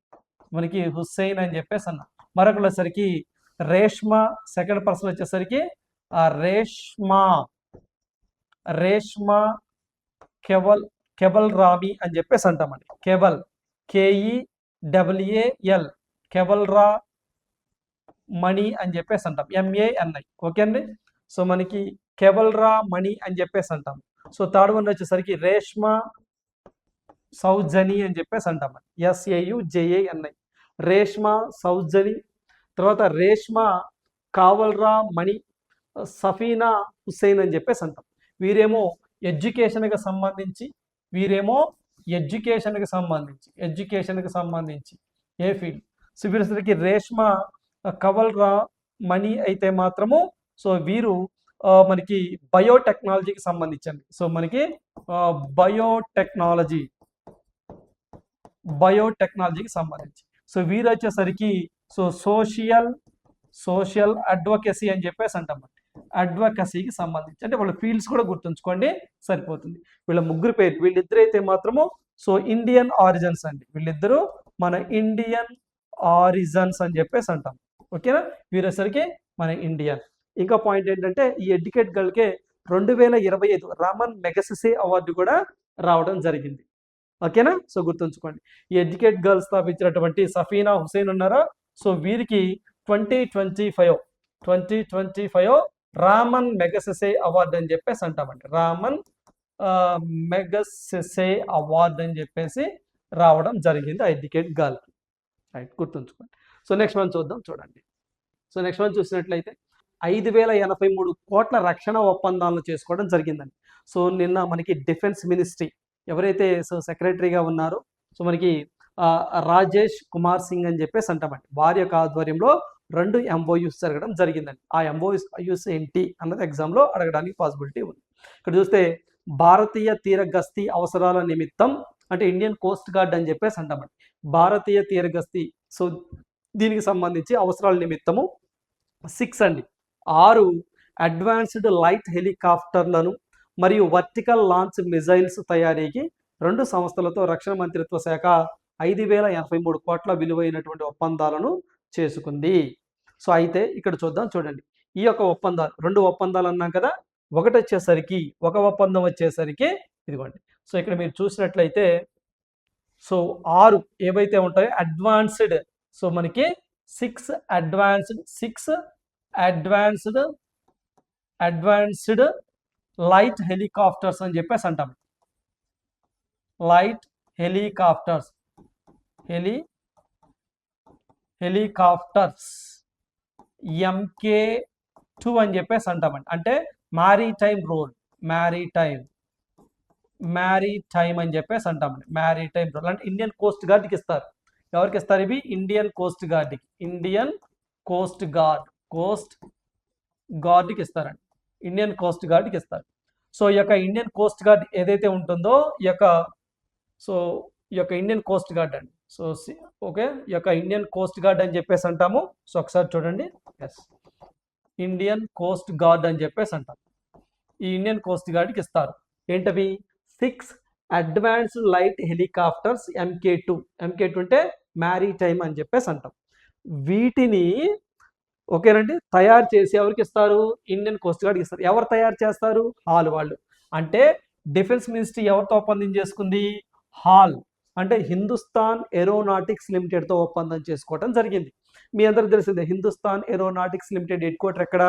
మనకి హుస్సేన్ అని చెప్పేసి అన్నారు. మరొకరు వచ్చేసరికి రేష్మా. సెకండ్ పర్సన్ వచ్చేసరికి రేష్మా కెబల్ రాబీ అని చెప్పేసి అంటామండి. కెబల్ KEWAL కెబల్ రా మణి అని చెప్పేసి అంటాం. MANI. ఓకే అండి. సో మనకి కెబల్ రా మణి అని చెప్పేసి అంటాం. సో థర్డ్ వన్ వచ్చేసరికి రేష్మా సౌజని అని చెప్పేసి అంటామండి. SAUJANI రేష్మా సౌజని. తర్వాత రేష్మా కావల్రా మణి సఫీనా హుస్సేన్ అని చెప్పేసి అంటాం. వీరేమో ఎడ్యుకేషన్కి సంబంధించి ఏ ఫీల్డ్. సో వీరికి రేష్మా కవల్రా మణి అయితే మాత్రము సో వీరు మనకి బయోటెక్నాలజీకి సంబంధించండి. సో మనకి బయోటెక్నాలజీకి సంబంధించి. సో వీరు వచ్చేసరికి సో సోషల్ అడ్వొకేసీ అని చెప్పేసి అంటాం. అడ్వొకసీకి సంబంధించి అంటే వాళ్ళ ఫీల్డ్స్ కూడా గుర్తుంచుకోండి సరిపోతుంది. వీళ్ళ ముగ్గురు పేరు వీళ్ళిద్దరు అయితే మాత్రము సో ఇండియన్ ఆరిజిన్స్ అండి. వీళ్ళిద్దరూ మన ఇండియన్ ఆరిజిన్స్ అని చెప్పేసి అంటాం. ఓకేనా? వీరేసరికి మన ఇండియన్. ఇంకా పాయింట్ ఏంటంటే ఈ ఎడ్యుకేట్ గర్ల్కే 2025 రామన్ మెగసెసే అవార్డు కూడా రావడం జరిగింది. ఓకేనా? సో గుర్తుంచుకోండి. ఈ ఎడ్యుకేట్ గర్ల్స్ స్థాపించినటువంటి సఫీనా హుసేన్ ఉన్నారా సో వీరికి 2025 రామన్ మెగసెసే అవార్డు అని చెప్పేసి అంటామండి. రామన్ మెగసెసే అవార్డు అని చెప్పేసి రావడం జరిగింది ఆ ఎడ్యుకేట్ గర్ల్కి. రైట్, గుర్తుంచుకోండి. సో నెక్స్ట్ వన్ చూద్దాం చూడండి. సో నెక్స్ట్ వన్ చూసినట్లయితే 5083 కోట్ల రక్షణ ఒప్పందాలను చేసుకోవడం జరిగిందండి. సో నిన్న మనకి డిఫెన్స్ మినిస్ట్రీ ఎవరైతే సో సెక్రటరీగా ఉన్నారో సో మనకి రాజేష్ కుమార్ సింగ్ అని చెప్పేసి అంటామండి. వారి యొక్క ఆధ్వర్యంలో 2 MOUs జరగడం జరిగిందండి. ఆ MOUs ఏంటి అన్నది ఎగ్జామ్లో అడగడానికి పాసిబిలిటీ ఉంది. ఇక్కడ చూస్తే భారతీయ తీర గస్తీ అవసరాల నిమిత్తం అంటే ఇండియన్ కోస్ట్ గార్డ్ అని చెప్పేసి అంటామండి. భారతీయ తీర గస్తీ సో దీనికి సంబంధించి అవసరాల నిమిత్తము 6 అడ్వాన్స్డ్ లైట్ హెలికాప్టర్లను మరియు వర్టికల్ లాంచ్ మిజైల్స్ తయారీకి 2 సంస్థలతో రక్షణ మంత్రిత్వ శాఖ 5083 కోట్ల విలువైనటువంటి ఒప్పందాలను చేసుకుంది. సో అయితే ఇక్కడ చూద్దాం చూడండి. ఈ యొక్క ఒప్పందాలు 2 ఒప్పందాలు అన్నాం కదా. ఒక ఒప్పందం వచ్చేసరికి ఇదిగోండి. సో ఇక్కడ మీరు చూసినట్లయితే సో 6 ఏవైతే ఉంటాయో అడ్వాన్స్డ్ సో మనకి 6 అడ్వాన్స్డ్ లైట్ హెలికాప్టర్స్ అని చెప్పేసి అంటాం. లైట్ హెలికాప్టర్స్ MK2 అని చెప్పేసి అంటామండి. అంటే మ్యారీటైమ్ అని చెప్పేసి అంటామండి. మ్యారీటైమ్ రోల్ అంటే ఇండియన్ కోస్ట్ గార్డ్కి ఇస్తారు. ఎవరికి ఇస్తారు ఇవి? ఇండియన్ కోస్ట్ గార్డ్కి ఇస్తారండి. ఇండియన్ కోస్ట్ గార్డ్కి ఇస్తారు. సో ఈ యొక్క ఇండియన్ కోస్ట్ గార్డ్ ఏదైతే ఉంటుందో ఈ యొక్క ఇండియన్ కోస్ట్ గార్డ్ అండి. సో ఓకే, ఈ యొక్క ఇండియన్ కోస్ట్ గార్డ్ అని చెప్పేసి అంటాము. సో ఒకసారి చూడండి. ఎస్, ఇండియన్ కోస్ట్ గార్డ్ అని చెప్పేసి అంటాం. ఈ ఇండియన్ కోస్ట్ గార్డ్కి ఇస్తారు ఏంటవి? 6 అడ్వాన్స్డ్ లైట్ హెలికాప్టర్స్ MK2 అంటే మ్యారీటైమ్ అని చెప్పేసి అంటాం. వీటిని ఓకేనండి. తయారు చేసి ఎవరికి ఇస్తారు? ఇండియన్ కోస్ట్ గార్డ్కి ఇస్తారు. ఎవరు తయారు చేస్తారు? హాల్ వాళ్ళు. అంటే డిఫెన్స్ మినిస్ట్రీ ఎవరితో ఒప్పందం చేసుకుంది? హాల్ అంటే హిందుస్థాన్ ఏరోనాటిక్స్ లిమిటెడ్తో ఒప్పందం చేసుకోవడం జరిగింది. మీ అందరికి తెలిసిందే Hindustan aeronautics limited head quarter ఎక్కడ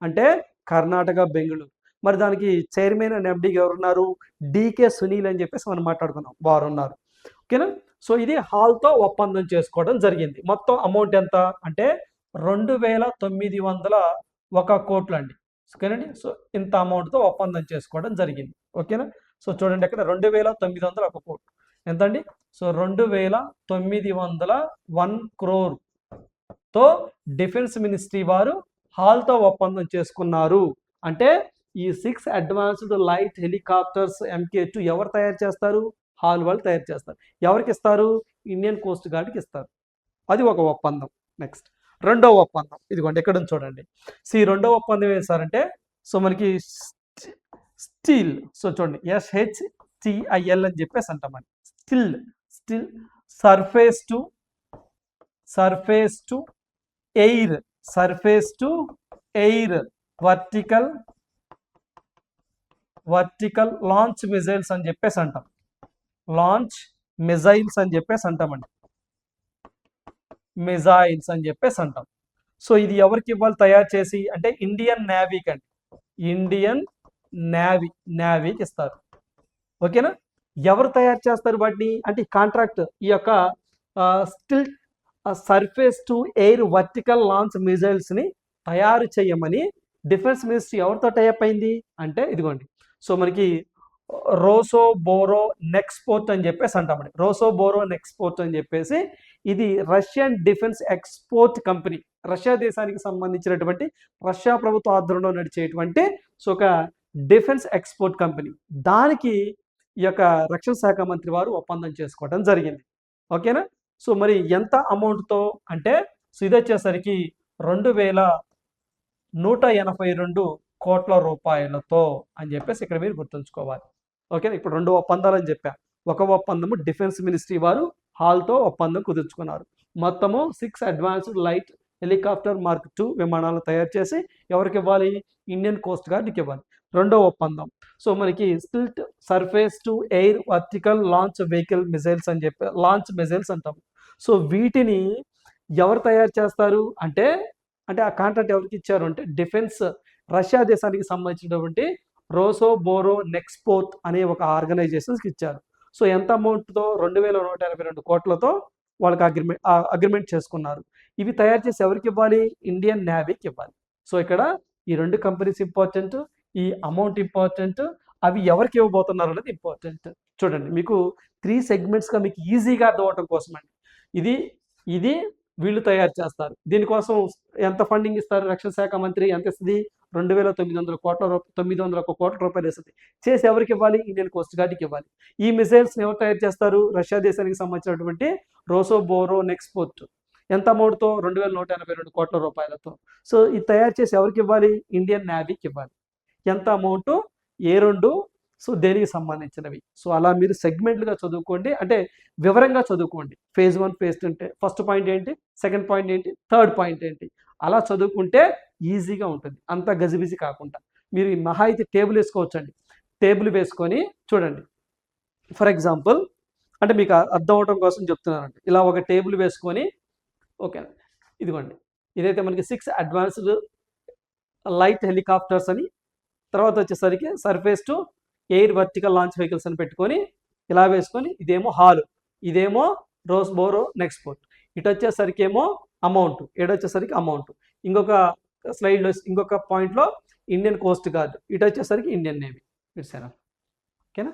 అంటే కర్ణాటక, బెంగళూరు. మరి దానికి చైర్మన్ అండ్ ఎండీగా ఎవరున్నారు? డికే సునీల్ అని చెప్పేసి మనం మాట్లాడుకున్నాం, వారు ఉన్నారు. ఓకేనా. సో ఇది హాల్తో ఒప్పందం చేసుకోవడం జరిగింది. మొత్తం అమౌంట్ ఎంత అంటే 2,901 కోట్లు అండి. ఓకేనండి. సో ఇంత అమౌంట్తో ఒప్పందం చేసుకోవడం జరిగింది. ఓకేనా. సో చూడండి అక్కడ 2,901 కోట్లు ఎంతండి? సో 2,901 crore డిఫెన్స్ మినిస్ట్రీ వారు హాల్తో ఒప్పందం చేసుకున్నారు. అంటే ఈ 6 అడ్వాన్స్డ్ లైట్ హెలికాప్టర్స్ MK2 ఎవరు తయారు చేస్తారు? హాల్ వాళ్ళు తయారు చేస్తారు. ఎవరికి ఇస్తారు? ఇండియన్ కోస్ట్ గార్డ్కి ఇస్తారు. అది ఒక ఒప్పందం. నెక్స్ట్ రెండవ ఒప్పందం ఇదిగోండి ఎక్కడ చూడండి. రెండవ ఒప్పందం ఏం సార్ అంటే సో మనకి స్టీల్. సో చూడండి SHTIL అని చెప్పేసి అంటామని. Shtil surface to air vertical launch missiles అని చెప్పేసి అంటాం. లాంచ్ మిజైల్స్ అని చెప్పేసి అంటామండి. మిజైల్స్ అని చెప్పేసి అంటాం. సో ఇది ఎవరికి ఇవ్వాలి తయారు చేసి అంటే ఇండియన్ నేవీకి అండి. ఇండియన్ నేవీకి ఇస్తారు. ఓకేనా. ఎవరు తయారు చేస్తారు వాటిని అంటే కాంట్రాక్ట్ ఈ యొక్క Shtil surface to air vertical launch మిజైల్స్ని తయారు చేయమని డిఫెన్స్ మినిస్ట్రీ ఎవరితో టైప్ అయింది అంటే ఇదిగోండి. సో మనకి రోసోబోరో నెక్స్పోర్ట్ అని చెప్పేసి అంటామండి. రోసోబోరో నెక్స్పోర్ట్ అని చెప్పేసి ఇది Russian defence export company. Russia దేశానికి సంబంధించినటువంటి రష్యా ప్రభుత్వ ఆధ్వర్యంలో నడిచేటువంటి సో ఒక డిఫెన్స్ ఎక్స్పోర్ట్ కంపెనీ. దానికి ఈ యొక్క రక్షణ శాఖ మంత్రి వారు ఒప్పందం చేసుకోవడం జరిగింది. ఓకేనా. సో మరి ఎంత అమౌంట్తో అంటే సో ఇది వచ్చేసరికి 2,182 కోట్ల రూపాయలతో అని చెప్పేసి ఇక్కడ మీరు గుర్తుంచుకోవాలి. ఓకే. ఇప్పుడు 2 ఒప్పందాలు అని చెప్పా. ఒక ఒప్పందము డిఫెన్స్ మినిస్ట్రీ వారు హాల్తో ఒప్పందం కుదుర్చుకున్నారు. మొత్తము 6 advanced light helicopter Mark II విమానాలను తయారు చేసి ఎవరికి ఇవ్వాలి? ఇండియన్ కోస్ట్ గార్డ్కి ఇవ్వాలి. రెండో ఒప్పందం సో మనకి stilt surface to air vertical launch vehicle missiles అని చెప్పి లాంచ్ మిజైల్స్ అంటాం. సో వీటిని ఎవరు తయారు చేస్తారు అంటే ఆ కాంట్రాక్ట్ ఎవరికి ఇచ్చారు అంటే డిఫెన్స్ రష్యా దేశానికి సంబంధించినటువంటి రోసోబోరో నెక్స్పోర్ట్ అనే ఒక ఆర్గనైజేషన్స్కి ఇచ్చారు. సో ఎంత అమౌంట్తో? 2,182 కోట్లతో వాళ్ళకి అగ్రిమెంట్ చేసుకున్నారు. ఇవి తయారు చేసి ఎవరికి ఇవ్వాలి? ఇండియన్ నేవీకి ఇవ్వాలి. సో ఇక్కడ ఈ 2 కంపెనీస్ ఇంపార్టెంట్, ఈ అమౌంట్ ఇంపార్టెంట్, అవి ఎవరికి ఇవ్వబోతున్నారు అనేది ఇంపార్టెంట్. చూడండి మీకు 3 సెగ్మెంట్స్గా మీకు ఈజీగా అర్థం అవడం కోసం అండి. ఇది వీళ్ళు తయారు చేస్తారు. దీనికోసం ఎంత ఫండింగ్ ఇస్తారు? రక్షణ శాఖ మంత్రి ఎంత ఇస్తుంది? 2,901 కోట్ల రూపాయలు ఇస్తుంది. చేసి ఎవరికి ఇవ్వాలి? ఇండియన్ కోస్ట్ గార్డ్కి ఇవ్వాలి. ఈ మిసైల్స్ని ఎవరు తయారు చేస్తారు? రష్యా దేశానికి సంబంధించినటువంటి రోసోబోరో నెక్స్పోర్ట్. ఎంత అమౌంట్తో? 2,182 కోట్ల రూపాయలతో. సో ఇది తయారు చేసి ఎవరికి ఇవ్వాలి? ఇండియన్ నేవీకి ఇవ్వాలి. ఎంత అమౌంట్? ఏ 2 సో దేనికి సంబంధించినవి. సో అలా మీరు సెగ్మెంట్లుగా చదువుకోండి, అంటే వివరంగా చదువుకోండి. ఫేజ్ 1 ఫేజ్ 2 అంటే ఫస్ట్ పాయింట్ ఏంటి, సెకండ్ పాయింట్ ఏంటి, థర్డ్ పాయింట్ ఏంటి, అలా చదువుకుంటే ఈజీగా ఉంటుంది. అంత గజిబిజి కాకుండా మీరు మహా అయితే టేబుల్ వేసుకోవచ్చండి. టేబుల్ వేసుకొని చూడండి. ఫర్ ఎగ్జాంపుల్ అంటే మీకు అర్థం అవడం కోసం చెప్తున్నానండి. ఇలా ఒక టేబుల్ వేసుకొని ఓకే ఇదిగోండి, ఇదైతే మనకి 6 అడ్వాన్స్డ్ లైట్ హెలికాప్టర్స్ అని, తర్వాత వచ్చేసరికి surface to air vertical launch vehicles అని పెట్టుకొని ఇలా వేసుకొని ఇదేమో హాల్, ఇదేమో రోసోబోరో నెక్స్పోర్ట్, ఇటు వచ్చేసరికి ఏమో అమౌంట్, ఇటు వచ్చేసరికి అమౌంట్, ఇంకొక స్లైడ్లో ఇంకొక పాయింట్లో ఇండియన్ కోస్ట్ గార్డ్, ఇటు వచ్చేసరికి ఇండియన్ నేవీ. ఇట్సారా ఓకేనా.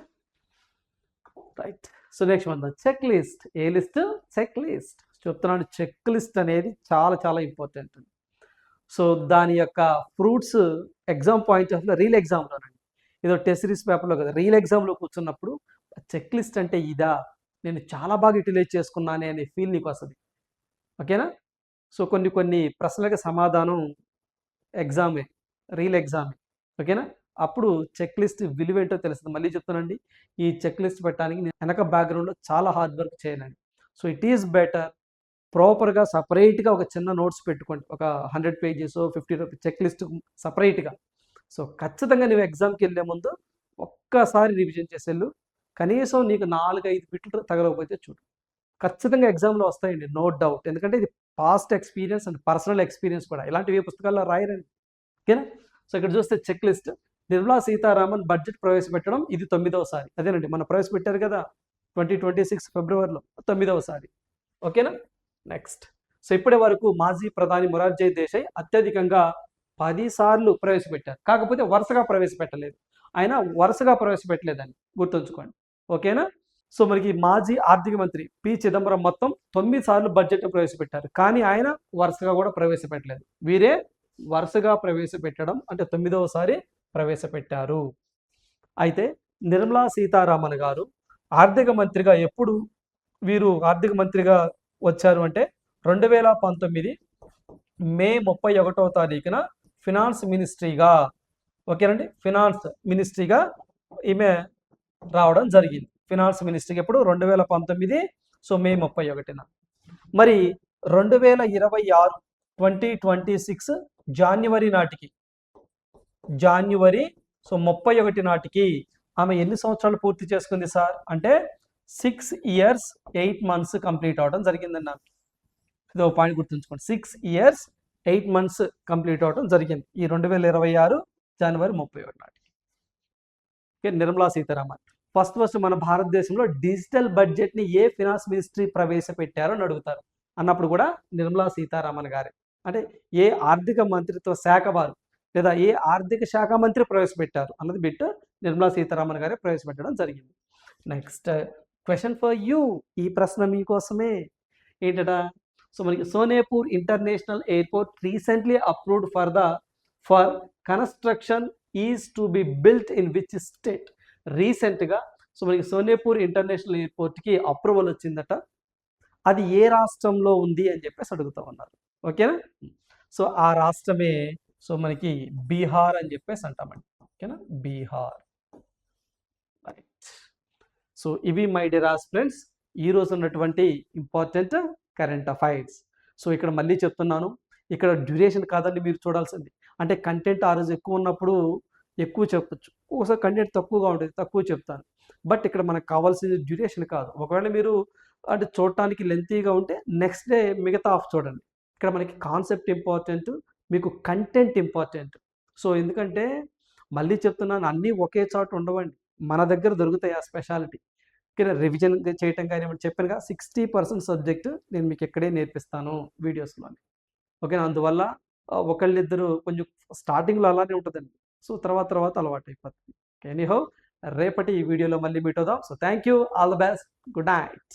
Right. So next one check list. ఏ లిస్ట్? Check list. చెప్తున్నాను, చెక్ లిస్ట్ అనేది చాలా చాలా ఇంపార్టెంట్. సో దాని యొక్క ఫ్రూట్స్ ఎగ్జామ్ పాయింట్ ఆఫ్ రీల్ ఎగ్జామ్లోనండి. ఏదో టెస్ట్ సిరీస్ పేపర్లో కదా, రీల్ ఎగ్జామ్లో కూర్చున్నప్పుడు చెక్ లిస్ట్ అంటే ఇదా, నేను చాలా బాగా యూటిలైజ్ చేసుకున్నానే అనే ఫీల్ నీకు వస్తుంది. ఓకేనా. సో కొన్ని ప్రశ్నలకు సమాధానం ఎగ్జామే, రీల్ ఎగ్జామే. ఓకేనా. అప్పుడు చెక్ లిస్ట్ విలువేంటో తెలుస్తుంది. మళ్ళీ చెప్తానండి, ఈ చెక్ లిస్ట్ పెట్టడానికి నేను వెనక బ్యాక్గ్రౌండ్లో చాలా హార్డ్ వర్క్ చేయనండి. సో ఇట్ ఈస్ బెటర్ ప్రాపర్గా సపరేట్గా ఒక చిన్న నోట్స్ పెట్టుకోండి, ఒక 100 పేజెస్ 50 రూపీస్ చెక్ లిస్ట్ సపరేట్గా. సో ఖచ్చితంగా నువ్వు ఎగ్జామ్కి వెళ్ళే ముందు ఒక్కసారి రివిజన్ చేసేళ్ళు. కనీసం నీకు 4-5 బిట్లు తగలకపోతే చూడు, ఖచ్చితంగా ఎగ్జామ్లో వస్తాయండి, నో డౌట్. ఎందుకంటే ఇది past experience and personal experience కూడా, ఇలాంటివి ఏ పుస్తకాల్లో రాయరండి. ఓకేనా? సో ఇక్కడ చూస్తే checklist, Nirmala Sitharaman budget ప్రవేశపెట్టడం ఇది 9వసారి. అదేనండి, మనం ప్రవేశపెట్టారు కదా 2026 ఫిబ్రవరిలో, 9వసారి. ఓకేనా? నెక్స్ట్, సో ఇప్పటి వరకు మాజీ ప్రధాని మొరార్జీ దేశాయ్ అత్యధికంగా 10 సార్లు ప్రవేశపెట్టారు, కాకపోతే వరుసగా ప్రవేశపెట్టలేదు. ఆయన వరుసగా ప్రవేశపెట్టలేదని గుర్తుంచుకోండి. ఓకేనా? సో మనకి మాజీ ఆర్థిక మంత్రి పి చిదంబరం మొత్తం 9 సార్లు బడ్జెట్ ప్రవేశపెట్టారు, కానీ ఆయన వరుసగా కూడా ప్రవేశపెట్టలేదు. వీరే వరుసగా ప్రవేశపెట్టడం అంటే 9వసారి ప్రవేశపెట్టారు. అయితే నిర్మలా సీతారామన్ గారు ఆర్థిక మంత్రిగా ఎప్పుడు వీరు ఆర్థిక మంత్రిగా వచ్చారు అంటే 2019 మే 31వ తారీఖున ఫినాన్స్ మినిస్ట్రీగా, ఓకేనండి, ఫినాన్స్ మినిస్ట్రీగా ఈమె రావడం జరిగింది. ఫినాన్స్ మినిస్ట్రీకి ఎప్పుడు 2019 సో మే 31న. మరి 2026 2026 జాన్యువరి నాటికి, జాన్యువరి సో 31 నాటికి ఆమె ఎన్ని సంవత్సరాలు పూర్తి చేసుకుంది సార్ అంటే 6 years 8 months కంప్లీట్ అవడం జరిగిందండి. నాకు ఇది ఒక పాయింట్ గుర్తుంచుకోండి, 6 years 8 months కంప్లీట్ అవడం జరిగింది ఈ 2026 జనవరి 31 నాటికి. ఓకే, నిర్మలా సీతారామన్ ఫస్ట్ మన భారతదేశంలో డిజిటల్ బడ్జెట్ని ఏ ఫినాన్స్ మినిస్ట్రీ ప్రవేశపెట్టారో అని అడుగుతారు. అన్నప్పుడు కూడా నిర్మలా సీతారామన్ గారే. అంటే ఏ ఆర్థిక మంత్రిత్వ శాఖ వారు లేదా ఏ ఆర్థిక శాఖ మంత్రి ప్రవేశపెట్టారు అన్నది బిట్ నిర్మలా సీతారామన్ గారే ప్రవేశపెట్టడం జరిగింది. నెక్స్ట్ క్వశ్చన్ ఫర్ యూ, ఈ ప్రశ్న మీకోసమే. ఏంటట? సో మనకి Sonepur international airport recently approved for construction is to be built in which state? రీసెంట్గా సో మనకి సోనేపూర్ ఇంటర్నేషనల్ ఎయిర్పోర్ట్కి అప్రూవల్ వచ్చిందట, అది ఏ రాష్ట్రంలో ఉంది అని చెప్పేసి అడుగుతా ఉన్నారు. ఓకేనా? సో ఆ రాష్ట్రమే సో మనకి బీహార్ అని చెప్పేసి అంటామండి. ఓకేనా? బీహార్. రైట్. సో ఇవి మై డియర్ ఫ్రెండ్స్ ఈరోజు ఉన్నటువంటి ఇంపార్టెంట్ కరెంట్ అఫైర్స్. సో ఇక్కడ మళ్ళీ చెప్తున్నాను, ఇక్కడ డ్యూరేషన్ కాదండి మీరు చూడాల్సింది. అంటే కంటెంట్ ఆ రోజు ఎక్కువ ఉన్నప్పుడు ఎక్కువ చెప్పచ్చు, ఒకసారి కంటెంట్ తక్కువగా ఉంటుంది తక్కువ చెప్తాను. బట్ ఇక్కడ మనకు కావాల్సింది డ్యూరేషన్ కాదు. ఒకవేళ మీరు అంటే చూడటానికి లెంతీగా ఉంటే నెక్స్ట్ డే మిగతా ఆఫ్ చూడండి. ఇక్కడ మనకి కాన్సెప్ట్ ఇంపార్టెంట్, మీకు కంటెంట్ ఇంపార్టెంట్. సో ఎందుకంటే మళ్ళీ చెప్తున్నాను, అన్నీ ఒకే చాట్ ఉండవండి, మన దగ్గర దొరుకుతాయి ఆ స్పెషాలిటీ. ఇక్కడ రివిజన్ చేయటం కానీ చెప్పానుగా 60% సబ్జెక్ట్ నేను మీకు ఎక్కడే నేర్పిస్తాను వీడియోస్లోని. ఓకేనా? అందువల్ల ఒకళ్ళిద్దరు కొంచెం స్టార్టింగ్లో అలానే ఉంటుందండి, సో తర్వాత అలవాటు అయిపోతుంది. ఎనీహౌ రేపటి ఈ వీడియోలో మళ్ళీ మీట్ అవుదాం. So thank you, all the best, good night.